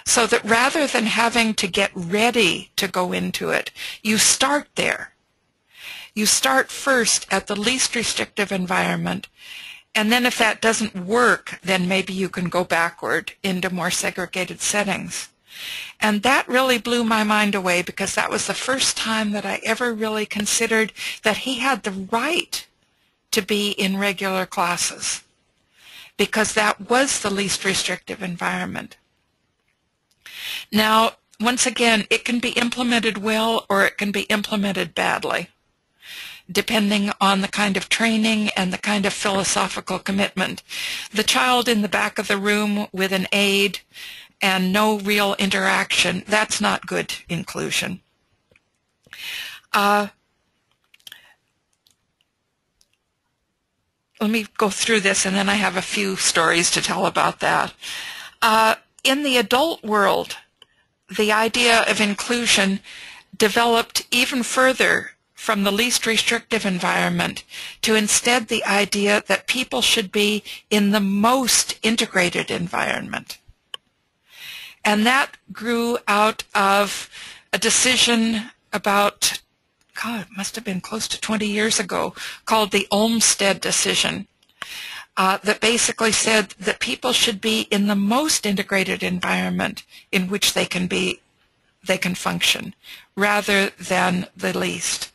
So that rather than having to get ready to go into it, you start there. You start first at the least restrictive environment, and then if that doesn't work, then maybe you can go backward into more segregated settings. And that really blew my mind away, because that was the first time that I ever really considered that he had the right to be in regular classes, because that was the least restrictive environment. Now, once again, it can be implemented well or it can be implemented badly, depending on the kind of training and the kind of philosophical commitment. The child in the back of the room with an aide and no real interaction, that's not good inclusion. Let me go through this, and then I have a few stories to tell about that. In the adult world, the idea of inclusion developed even further from the least restrictive environment to instead the idea that people should be in the most integrated environment. And that grew out of a decision about, God, it must have been close to 20 years ago, called the Olmsted decision, that basically said that people should be in the most integrated environment in which they can function, rather than the least.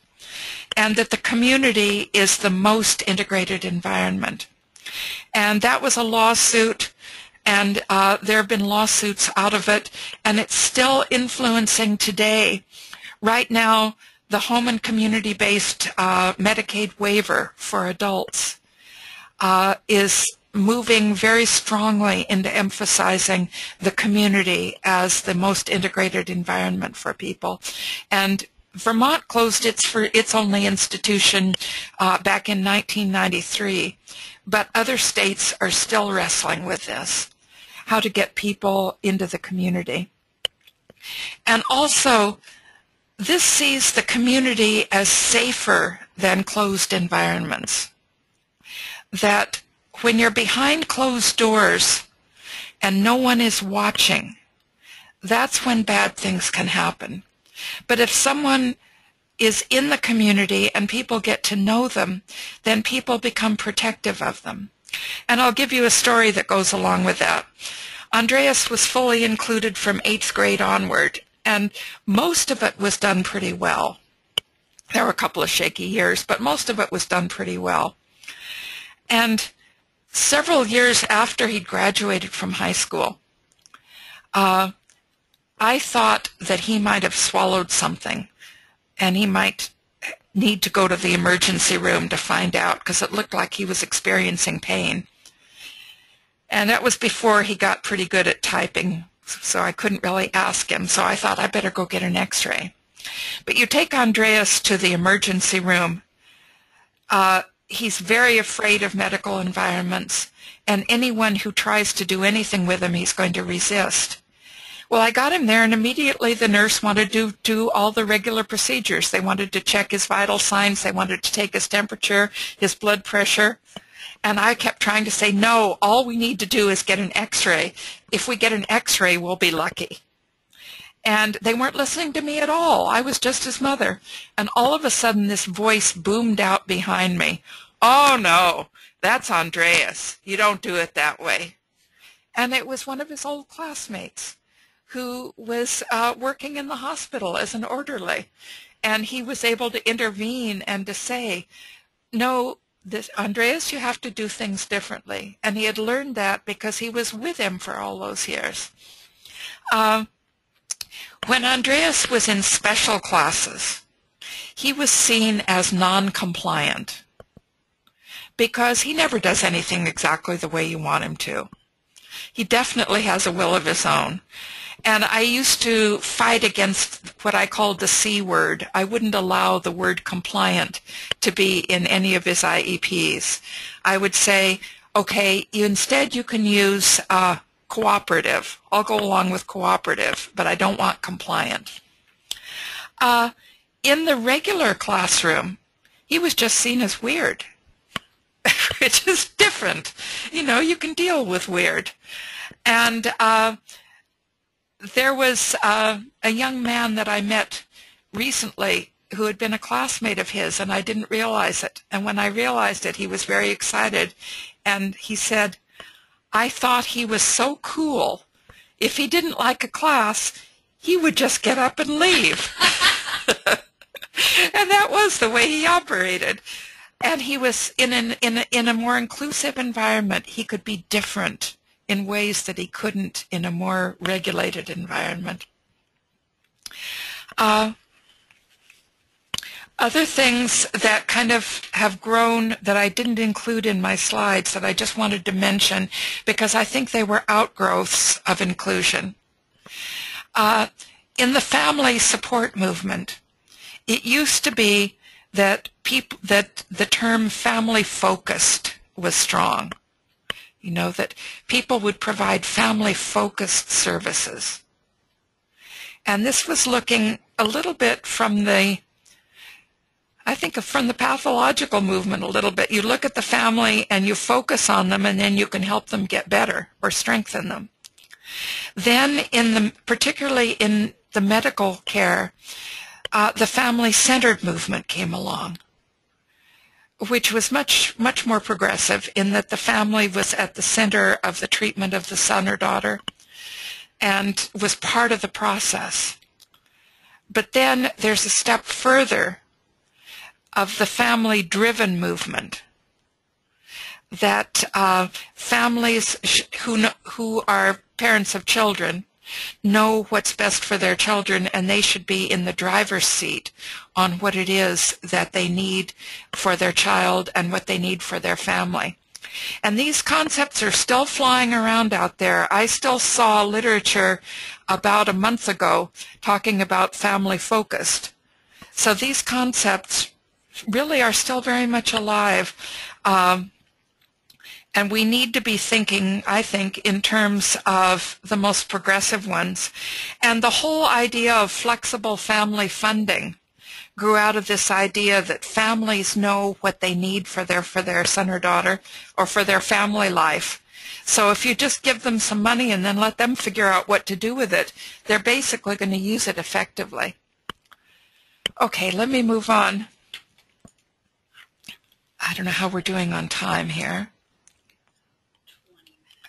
And that the community is the most integrated environment. And that was a lawsuit, and there have been lawsuits out of it, and it's still influencing today. Right now, the home and community-based Medicaid waiver for adults is moving very strongly into emphasizing the community as the most integrated environment for people. And Vermont closed its only institution back in 1993, but other states are still wrestling with this, how to get people into the community. And also, this sees the community as safer than closed environments. That when you're behind closed doors and no one is watching, that's when bad things can happen. But if someone is in the community and people get to know them, then people become protective of them. And I'll give you a story that goes along with that. Andreas was fully included from 8th grade onward, and most of it was done pretty well. There were a couple of shaky years, but most of it was done pretty well. And several years after he graduated from high school, I thought that he might have swallowed something, and he might need to go to the emergency room to find out, because it looked like he was experiencing pain. And that was before he got pretty good at typing, so I couldn't really ask him, so I thought I better go get an x-ray. But you take Andreas to the emergency room. He's very afraid of medical environments, and anyone who tries to do anything with him, he's going to resist. Well, I got him there, and immediately the nurse wanted to do all the regular procedures. They wanted to check his vital signs. They wanted to take his temperature, his blood pressure. And I kept trying to say, no, all we need to do is get an x-ray. If we get an x-ray, we'll be lucky. And they weren't listening to me at all. I was just his mother. And all of a sudden, this voice boomed out behind me. Oh, no, that's Andreas. You don't do it that way. And it was one of his old classmates who was working in the hospital as an orderly. And he was able to intervene and to say, no, Andreas, you have to do things differently. And he had learned that because he was with him for all those years. When Andreas was in special classes, he was seen as non-compliant because he never does anything exactly the way you want him to. He definitely has a will of his own. And I used to fight against what I called the C word. I wouldn't allow the word compliant to be in any of his IEPs. I would say, okay, instead you can use cooperative. I'll go along with cooperative, but I don't want compliant. In the regular classroom, he was just seen as weird, which is different. You know, you can deal with weird. And there was a young man that I met recently who had been a classmate of his, and I didn't realize it. And when I realized it, he was very excited. And he said, I thought he was so cool. If he didn't like a class, he would just get up and leave. And that was the way he operated. And he was in a more inclusive environment. He could be different in ways that he couldn't in a more regulated environment. Other things that kind of have grown that I didn't include in my slides that I just wanted to mention because I think they were outgrowths of inclusion. In the family support movement, it used to be that the term family-focused was strong. You know, that people would provide family-focused services. And this was looking a little bit from the pathological movement a little bit. You look at the family and you focus on them, and then you can help them get better or strengthen them. Then, particularly in the medical care, the family-centered movement came along, which was much more progressive in that the family was at the center of the treatment of the son or daughter and was part of the process. But then there's a step further of the family-driven movement, that families who are parents of children know what's best for their children, and they should be in the driver's seat on what it is that they need for their child and what they need for their family. And these concepts are still flying around out there. I still saw literature about a month ago talking about family-focused. So these concepts really are still very much alive. And we need to be thinking, I think, in terms of the most progressive ones. And the whole idea of flexible family funding grew out of this idea that families know what they need for their son or daughter or for their family life. So if you just give them some money and then let them figure out what to do with it, they're basically going to use it effectively. Okay, let me move on. I don't know how we're doing on time here.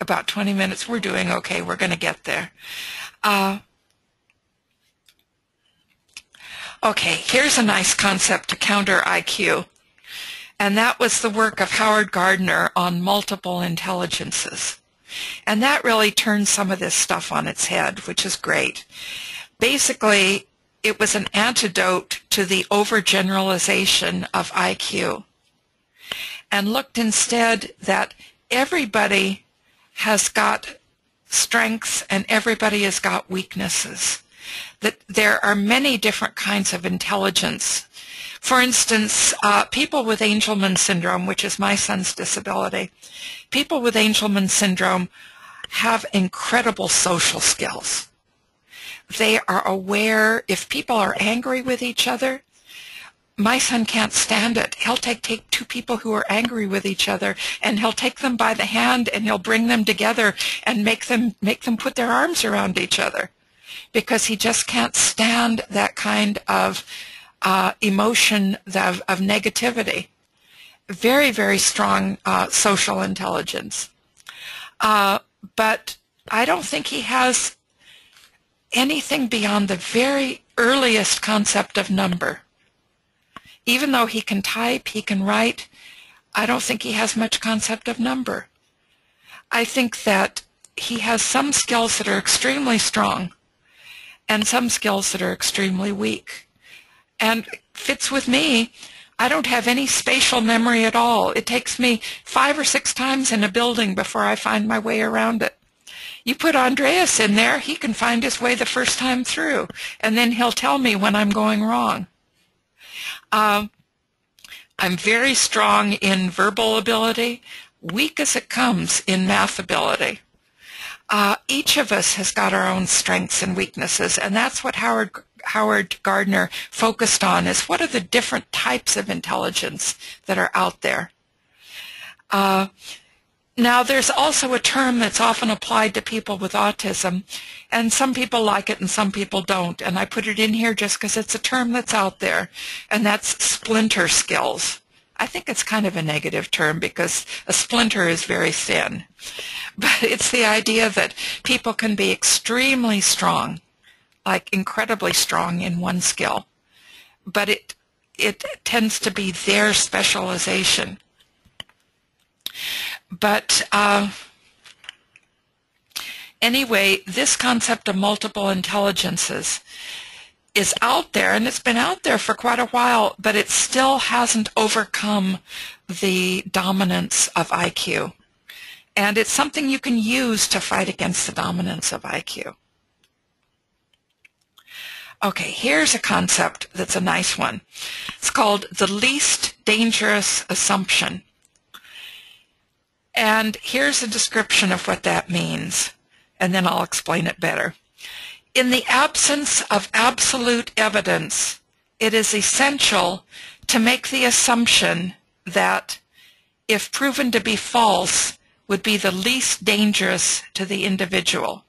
About 20 minutes. We're doing okay. We're going to get there. Okay, here's a nice concept to counter IQ. And that was the work of Howard Gardner on multiple intelligences. And that really turned some of this stuff on its head, which is great. Basically, it was an antidote to the overgeneralization of IQ, and looked instead that everybody has got strengths and everybody has got weaknesses, that there are many different kinds of intelligence. For instance, people with Angelman syndrome, which is my son's disability, people with Angelman syndrome have incredible social skills. They are aware if people are angry with each other. My son can't stand it. He'll take two people who are angry with each other, and he'll take them by the hand and he'll bring them together and make them put their arms around each other, because he just can't stand that kind of emotion of negativity. Very, very strong social intelligence. But I don't think he has anything beyond the very earliest concept of number. Even though he can type, he can write, I don't think he has much concept of number. I think that he has some skills that are extremely strong and some skills that are extremely weak. And fits with me. I don't have any spatial memory at all. It takes me 5 or 6 times in a building before I find my way around it. You put Andreas in there, he can find his way the first time through, and then he'll tell me when I'm going wrong. I'm very strong in verbal ability, weak as it comes in math ability. Each of us has got our own strengths and weaknesses, and that's what Howard Gardner focused on, is what are the different types of intelligence that are out there. Now, there's also a term that's often applied to people with autism, and some people like it and some people don't, and I put it in here just because it's a term that's out there, and that's splinter skills. I think it's kind of a negative term because a splinter is very thin, but it's the idea that people can be extremely strong, like incredibly strong in one skill, but it tends to be their specialization. But anyway, this concept of multiple intelligences is out there, and it's been out there for quite a while, but it still hasn't overcome the dominance of IQ. And it's something you can use to fight against the dominance of IQ. Okay, here's a concept that's a nice one. It's called the least dangerous assumption. And here's a description of what that means, and then I'll explain it better. In the absence of absolute evidence, it is essential to make the assumption that, if proven to be false, would be the least dangerous to the individual.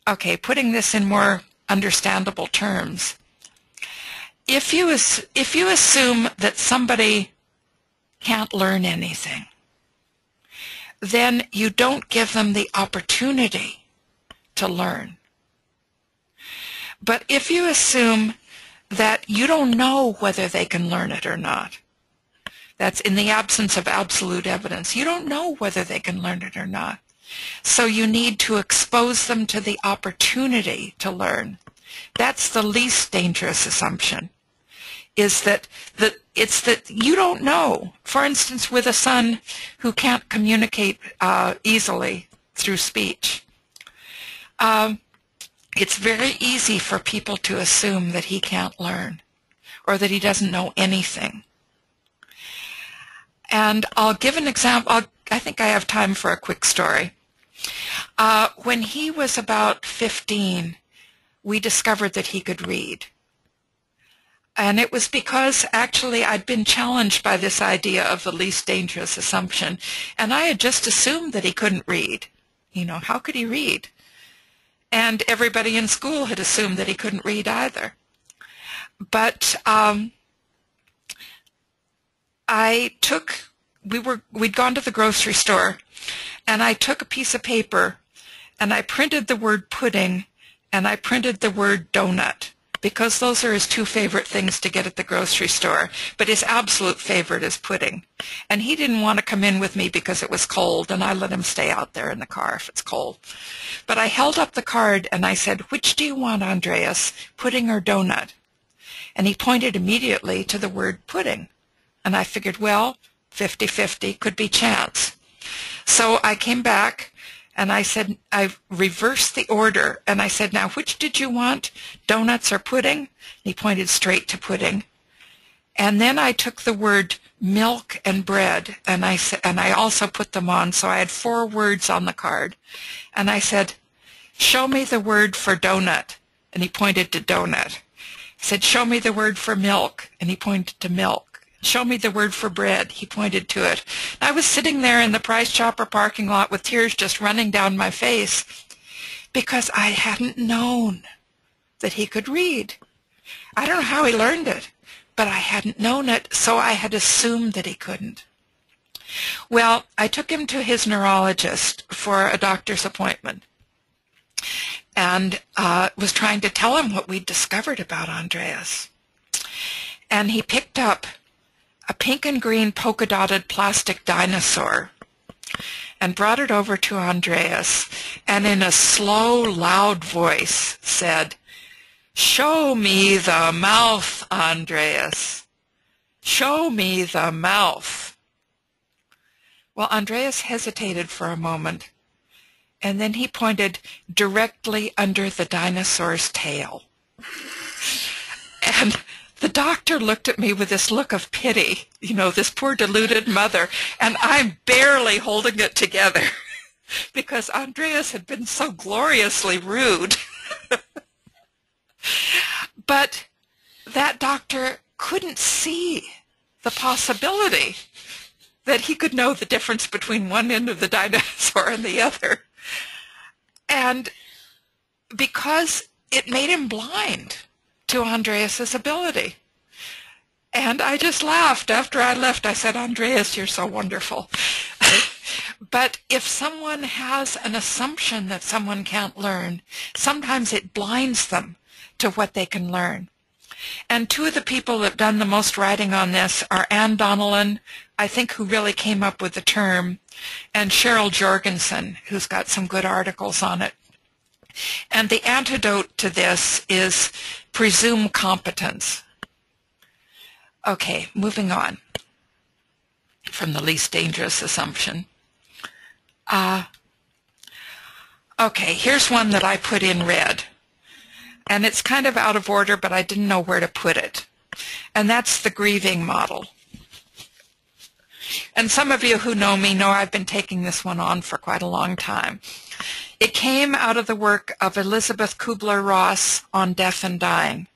Okay, putting this in more understandable terms. If you assume that somebody can't learn anything, then you don't give them the opportunity to learn. But if you assume that you don't know whether they can learn it or not, that's in the absence of absolute evidence. You don't know whether they can learn it or not. So you need to expose them to the opportunity to learn. That's the least dangerous assumption, is that it's that you don't know. For instance, with a son who can't communicate easily through speech, it's very easy for people to assume that he can't learn or that he doesn't know anything. And I'll give an example. I think I have time for a quick story. When he was about 15, we discovered that he could read. And it was because actually I'd been challenged by this idea of the least dangerous assumption. And I had just assumed that he couldn't read. You know, how could he read? And everybody in school had assumed that he couldn't read either. But we'd gone to the grocery store, and I took a piece of paper and I printed the word pudding and I printed the word donut, because those are his two favorite things to get at the grocery store. But his absolute favorite is pudding. And he didn't want to come in with me because it was cold, and I let him stay out there in the car if it's cold. But I held up the card and I said, "Which do you want, Andreas, pudding or donut?" And he pointed immediately to the word pudding. And I figured, well, 50-50 could be chance. So I came back and I said, I reversed the order, and I said, "Now, which did you want, donuts or pudding?" He pointed straight to pudding. And then I took the word milk and bread, and I also put them on, so I had 4 words on the card. And I said, "Show me the word for donut," and he pointed to donut. He said, "Show me the word for milk," and he pointed to milk. "Show me the word for bread," he pointed to it. I was sitting there in the Price Chopper parking lot with tears just running down my face because I hadn't known that he could read. I don't know how he learned it, but I hadn't known it, so I had assumed that he couldn't. Well, I took him to his neurologist for a doctor's appointment and was trying to tell him what we'd discovered about Andreas. And he picked up a pink and green polka-dotted plastic dinosaur and brought it over to Andreas, and in a slow, loud voice said, "Show me the mouth, Andreas. Show me the mouth." Well, Andreas hesitated for a moment, and then he pointed directly under the dinosaur's tail. And the doctor looked at me with this look of pity, you know, this poor deluded mother, and I'm barely holding it together because Andreas had been so gloriously rude. But that doctor couldn't see the possibility that he could know the difference between one end of the dinosaur and the other. And because it made him blind to Andreas's ability. And I just laughed. After I left, I said, "Andreas, you're so wonderful." But if someone has an assumption that someone can't learn, sometimes it blinds them to what they can learn. And 2 of the people that have done the most writing on this are Anne Donnellan, I think, who really came up with the term, and Cheryl Jorgensen, who's got some good articles on it. And the antidote to this is presume competence. Okay, moving on from the least dangerous assumption. Okay, here's one that I put in red. And it's kind of out of order, but I didn't know where to put it. And that's the grieving model. And some of you who know me know I've been taking this one on for quite a long time. It came out of the work of Elizabeth Kubler-Ross on death and dying.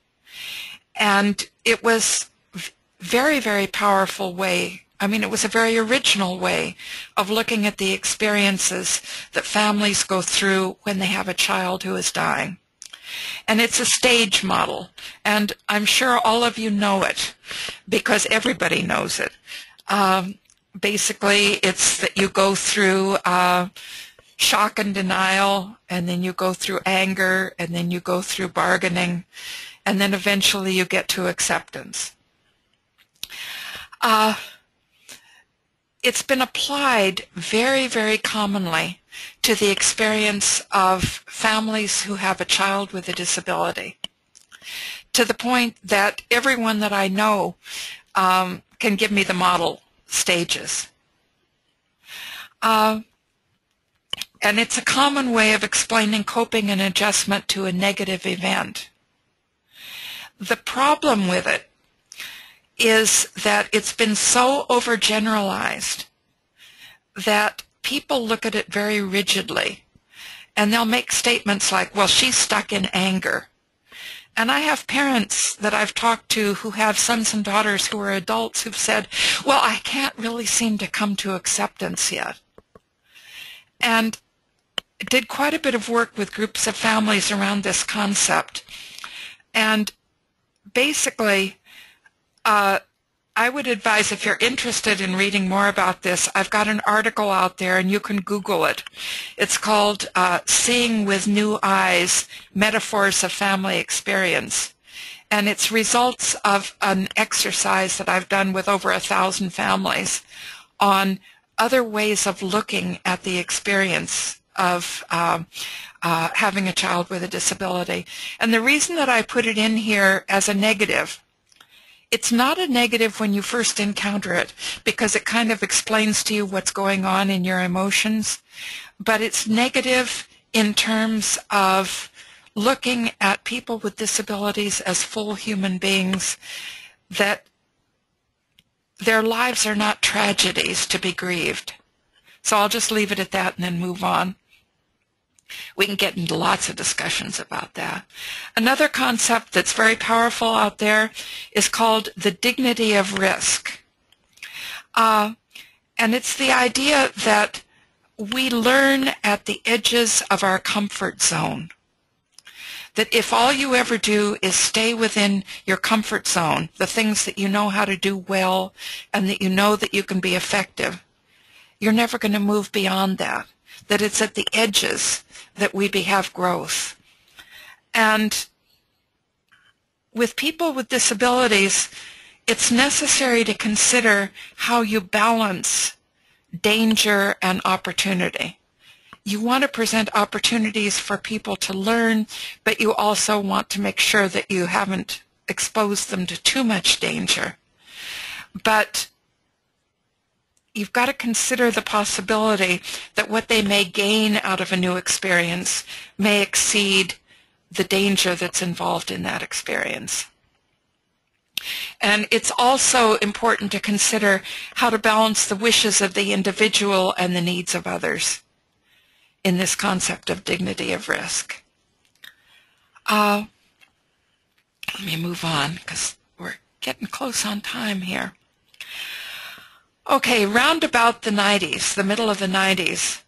And it was a very, very powerful way I mean, it was a very original way of looking at the experiences that families go through when they have a child who is dying. And it's a stage model, and I'm sure all of you know it because everybody knows it. Basically, it's that you go through shock and denial, and then you go through anger, and then you go through bargaining, and then eventually you get to acceptance. It's been applied very, very commonly to the experience of families who have a child with a disability, to the point that everyone that I know can give me the model stages. And it's a common way of explaining coping and adjustment to a negative event. The problem with it is that it's been so overgeneralized that people look at it very rigidly, and they'll make statements like, well, she's stuck in anger. And I have parents that I've talked to who have sons and daughters who are adults who've said, well, I can't really seem to come to acceptance yet. And did quite a bit of work with groups of families around this concept. And basically, I would advise, if you're interested in reading more about this, I've got an article out there and you can Google it. It's called Seeing with New Eyes, Metaphors of Family Experience. And it's results of an exercise that I've done with over 1,000 families on other ways of looking at the experience of having a child with a disability. And the reason that I put it in here as a negative, it's not a negative when you first encounter it because it kind of explains to you what's going on in your emotions, but it's negative in terms of looking at people with disabilities as full human beings, that their lives are not tragedies to be grieved. So I'll just leave it at that and then move on. We can get into lots of discussions about that. Another concept that's very powerful out there is called the dignity of risk. And it's the idea that we learn at the edges of our comfort zone. That if all you ever do is stay within your comfort zone, the things that you know how to do well and that you know that you can be effective, you're never going to move beyond that. That it's at the edges that we have growth. And with people with disabilities, it's necessary to consider how you balance danger and opportunity. You want to present opportunities for people to learn, but you also want to make sure that you haven't exposed them to too much danger. But you've got to consider the possibility that what they may gain out of a new experience may exceed the danger that's involved in that experience. And it's also important to consider how to balance the wishes of the individual and the needs of others in this concept of dignity of risk. Let me move on because we're getting close on time here. Okay, round about the 90s, the middle of the 90s,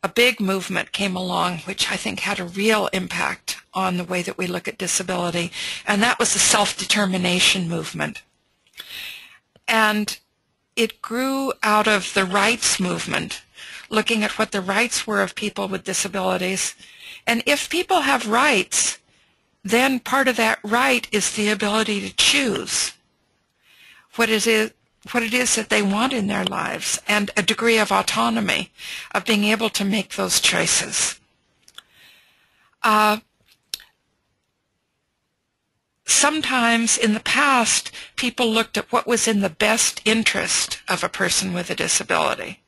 a big movement came along which I think had a real impact on the way that we look at disability, and that was the self-determination movement. And it grew out of the rights movement, looking at what the rights were of people with disabilities. And if people have rights, then part of that right is the ability to choose what it is that they want in their lives, and a degree of autonomy, of being able to make those choices. Sometimes in the past, people looked at what was in the best interest of a person with a disability,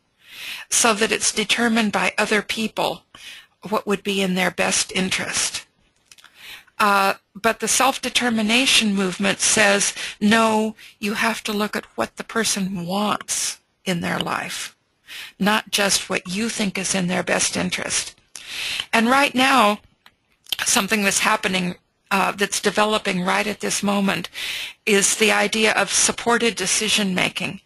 so that it's determined by other people what would be in their best interest. But the self-determination movement says, no, you have to look at what the person wants in their life, not just what you think is in their best interest. And right now, something that's happening that's developing right at this moment is the idea of supported decision making.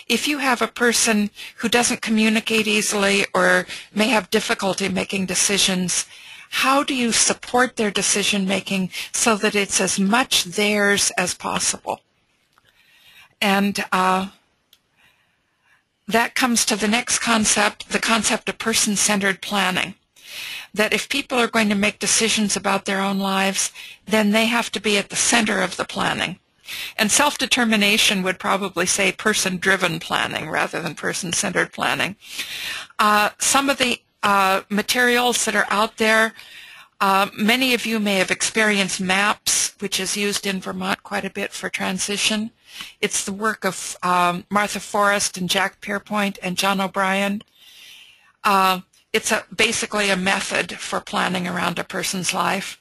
If you have a person who doesn't communicate easily or may have difficulty making decisions, how do you support their decision making so that it's as much theirs as possible? And that comes to the next concept, the concept of person-centered planning. That if people are going to make decisions about their own lives, then they have to be at the center of the planning. And self-determination would probably say person-driven planning rather than person-centered planning. Some of the materials that are out there, many of you may have experienced MAPS, which is used in Vermont quite a bit for transition. It's the work of Martha Forrest and Jack Pierpoint and John O'Brien. It's basically a method for planning around a person's life.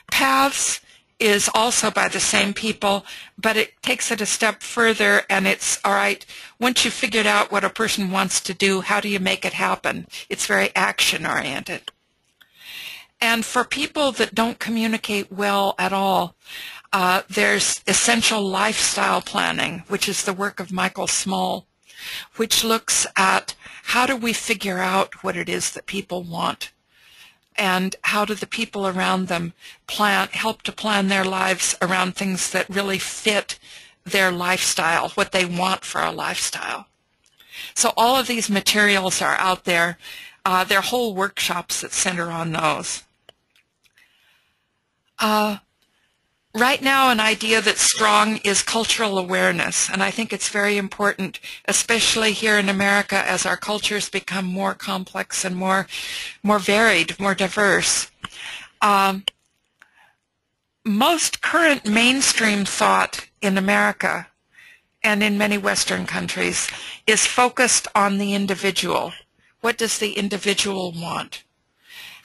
Paths is also by the same people, but it takes it a step further, and it's, all right, once you've figured out what a person wants to do, how do you make it happen? It's very action-oriented. And for people that don't communicate well at all, there's essential lifestyle planning, which is the work of Michael Small, which looks at how do we figure out what it is that people want, and how do the people around them help to plan their lives around things that really fit their lifestyle, what they want for a lifestyle. So all of these materials are out there. There are whole workshops that center on those. Right now, an idea that's strong is cultural awareness, and I think it's very important, especially here in America, as our cultures become more complex and more varied, more diverse. Most current mainstream thought in America and in many Western countries is focused on the individual. What does the individual want?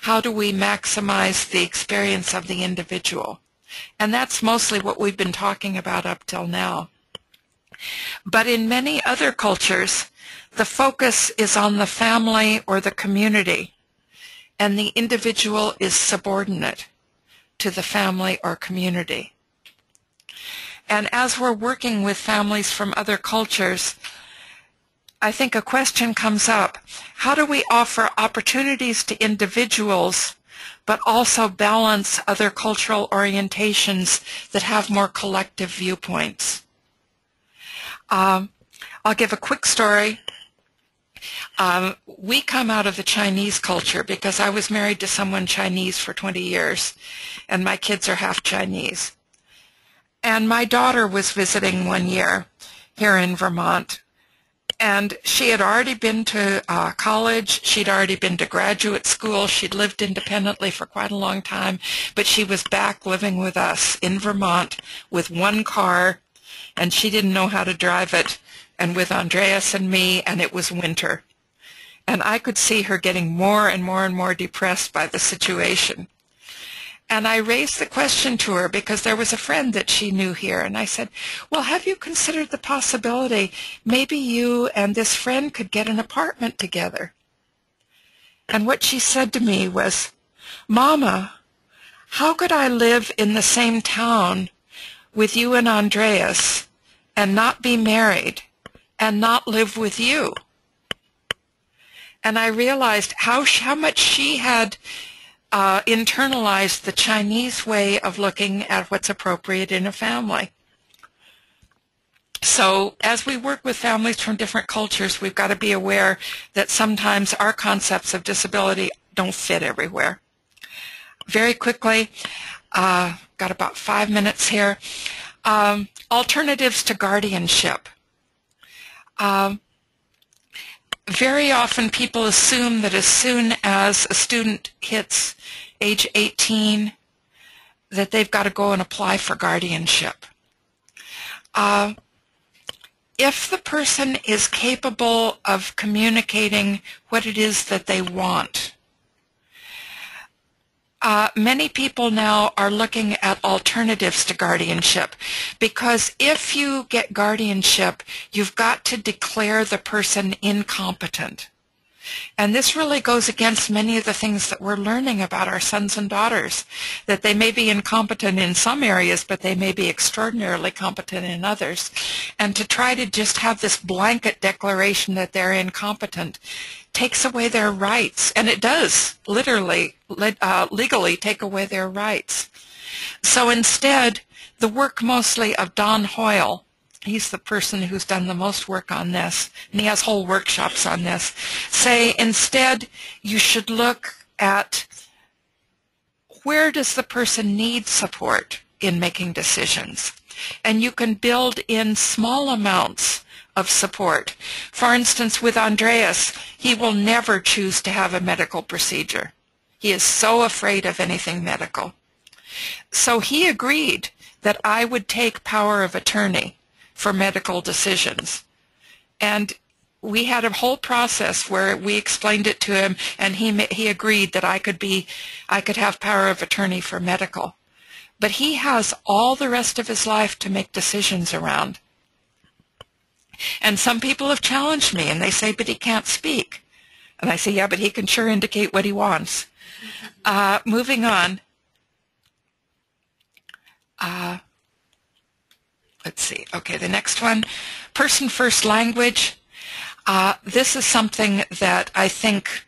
How do we maximize the experience of the individual? And that's mostly what we've been talking about up till now. But in many other cultures, the focus is on the family or the community, and the individual is subordinate to the family or community. And as we're working with families from other cultures, I think a question comes up: how do we offer opportunities to individuals but also balance other cultural orientations that have more collective viewpoints? I'll give a quick story. We come out of the Chinese culture because I was married to someone Chinese for 20 years, and my kids are half Chinese. And my daughter was visiting one year here in Vermont, and she had already been to college. She'd already been to graduate school. She'd lived independently for quite a long time, but she was back living with us in Vermont with one car, and she didn't know how to drive it, and with Andreas and me, and it was winter. And I could see her getting more and more and more depressed by the situation. And I raised the question to her because there was a friend that she knew here. And I said, well, have you considered the possibility maybe you and this friend could get an apartment together? And what she said to me was, Mama, how could I live in the same town with you and Andreas and not be married and not live with you? And I realized how much she had internalized the Chinese way of looking at what's appropriate in a family. So as we work with families from different cultures, we've got to be aware that sometimes our concepts of disability don't fit everywhere. Very quickly, got about 5 minutes here. Alternatives to guardianship. Very often people assume that as soon as a student hits age 18 that they've got to go and apply for guardianship. If the person is capable of communicating what it is that they want, many people now are looking at alternatives to guardianship, because if you get guardianship, you've got to declare the person incompetent. And this really goes against many of the things that we're learning about our sons and daughters, that they may be incompetent in some areas, but they may be extraordinarily competent in others. And to try to just have this blanket declaration that they're incompetent takes away their rights. And it does literally, legally take away their rights. So instead, the work mostly of Don Hoyle, he's the person who's done the most work on this, and he has whole workshops on this, say instead you should look at where does the person need support in making decisions. And you can build in small amounts of support. For instance, with Andreas, he will never choose to have a medical procedure. He is so afraid of anything medical. So he agreed that I would take power of attorney for medical decisions. And we had a whole process where we explained it to him, and he agreed that I could have power of attorney for medical. But he has all the rest of his life to make decisions around. And some people have challenged me, and they say, but he can't speak. And I say, yeah, but he can sure indicate what he wants. Moving on. Let's see. Okay, the next one, person-first language. This is something that I think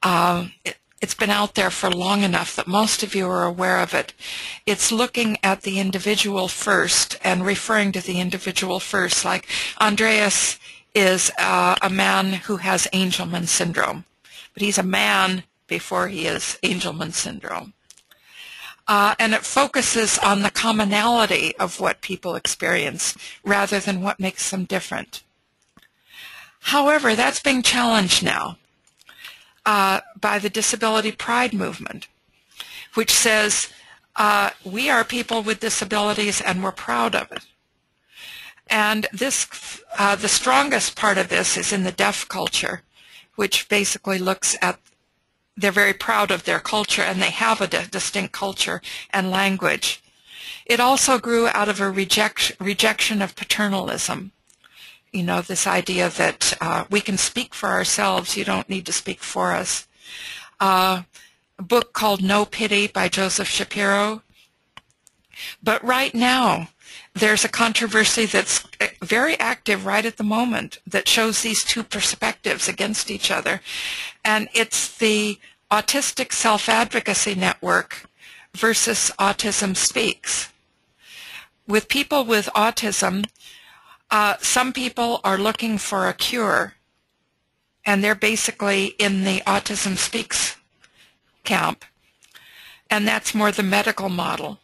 it's been out there for long enough that most of you are aware of it. It's looking at the individual first and referring to the individual first. Like Andreas is a man who has Angelman syndrome, but he's a man before he is Angelman syndrome. And it focuses on the commonality of what people experience rather than what makes them different. However, that's being challenged now by the disability pride movement, which says we are people with disabilities and we're proud of it. And this, the strongest part of this is in the deaf culture, which basically looks at they're very proud of their culture, and they have a distinct culture and language. It also grew out of a rejection of paternalism. You know, this idea that we can speak for ourselves, you don't need to speak for us. A book called No Pity by Joseph Shapiro. But right now, there's a controversy that's very active right at the moment that shows these two perspectives against each other. And it's the Autistic Self-Advocacy Network versus Autism Speaks. With people with autism, some people are looking for a cure, and they're basically in the Autism Speaks camp, and that's more the medical model.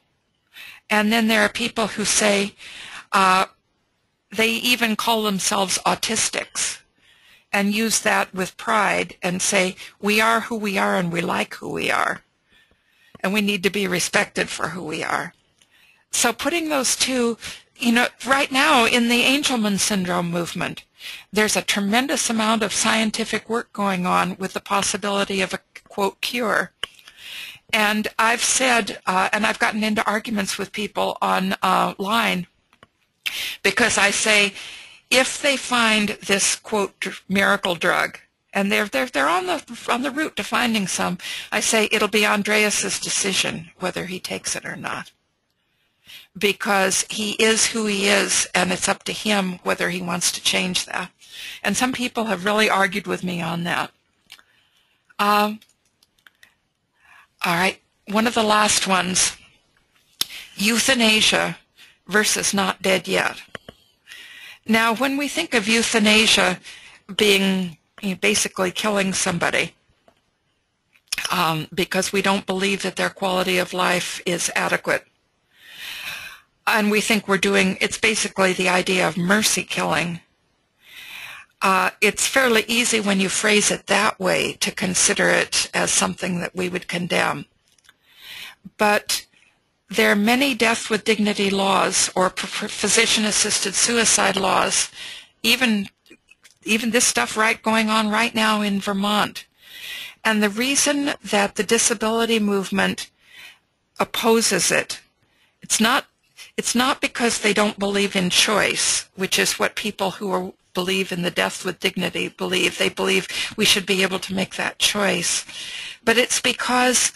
And then there are people who say they even call themselves autistics and use that with pride and say, we are who we are and we like who we are. And we need to be respected for who we are. So putting those two, you know, right now in the Angelman syndrome movement, there's a tremendous amount of scientific work going on with the possibility of a, quote, cure. And I've said, and I've gotten into arguments with people online, because I say, if they find this, quote, miracle drug, and they're on the route to finding some, I say it'll be Andreas's decision whether he takes it or not, because he is who he is, and it's up to him whether he wants to change that. And some people have really argued with me on that. All right, one of the last ones, euthanasia versus not dead yet. Now, when we think of euthanasia being basically killing somebody because we don't believe that their quality of life is adequate, and we think we're doing, it's basically the idea of mercy killing, it's fairly easy when you phrase it that way to consider it as something that we would condemn. But there are many death with dignity laws or physician-assisted suicide laws, even this stuff going on right now in Vermont. And the reason that the disability movement opposes it, it's not because they don't believe in choice, which is what people who are believe in the death with dignity belief. They believe we should be able to make that choice. But it's because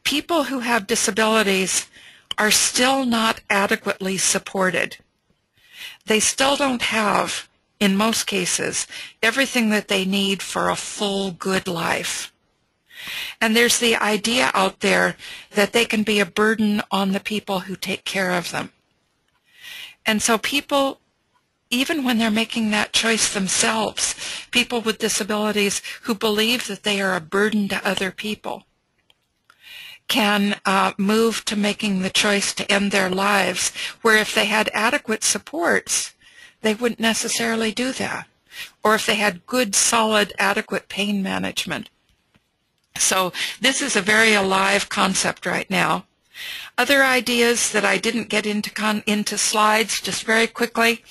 people who have disabilities are still not adequately supported. They still don't have, in most cases, everything that they need for a full, good life. And there's the idea out there that they can be a burden on the people who take care of them. And so people, even when they're making that choice themselves, people with disabilities who believe that they are a burden to other people can move to making the choice to end their lives, where if they had adequate supports, they wouldn't necessarily do that, or if they had good, solid, adequate pain management. So this is a very alive concept right now. Other ideas that I didn't get into slides, just very quickly,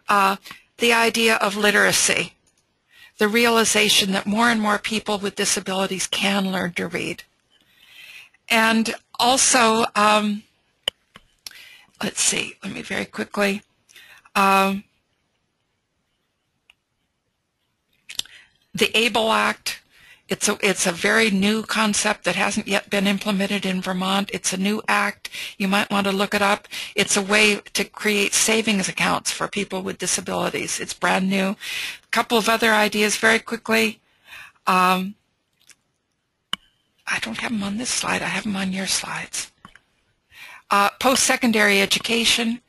the idea of literacy, the realization that more and more people with disabilities can learn to read. And also, let's see, let me very quickly, the ABLE Act. It's a very new concept that hasn't yet been implemented in Vermont. It's a new act. You might want to look it up. It's a way to create savings accounts for people with disabilities. It's brand new. A couple of other ideas very quickly. I don't have them on this slide. I have them on your slides. Post-secondary education.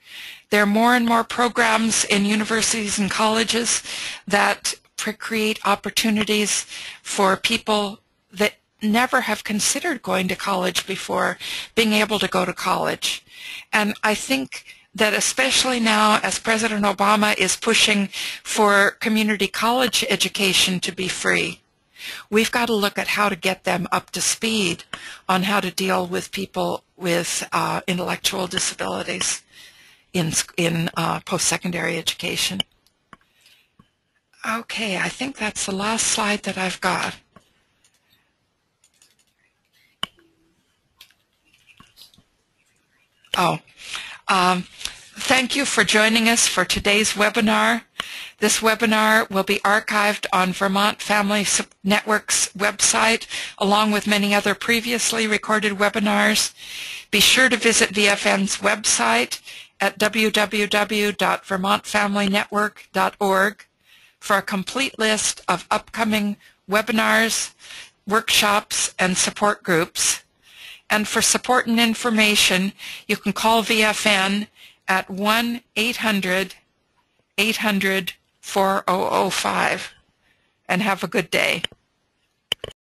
There are more and more programs in universities and colleges that create opportunities for people that never have considered going to college before being able to go to college. And I think that especially now, as President Obama is pushing for community college education to be free, we've got to look at how to get them up to speed on how to deal with people with intellectual disabilities in post-secondary education. Okay, I think that's the last slide that I've got. Thank you for joining us for today's webinar. This webinar will be archived on Vermont Family Network's website, along with many other previously recorded webinars. Be sure to visit VFN's website at www.vermontfamilynetwork.org for a complete list of upcoming webinars, workshops, and support groups. And for support and information, you can call VFN at 1-800-800-4005. And have a good day.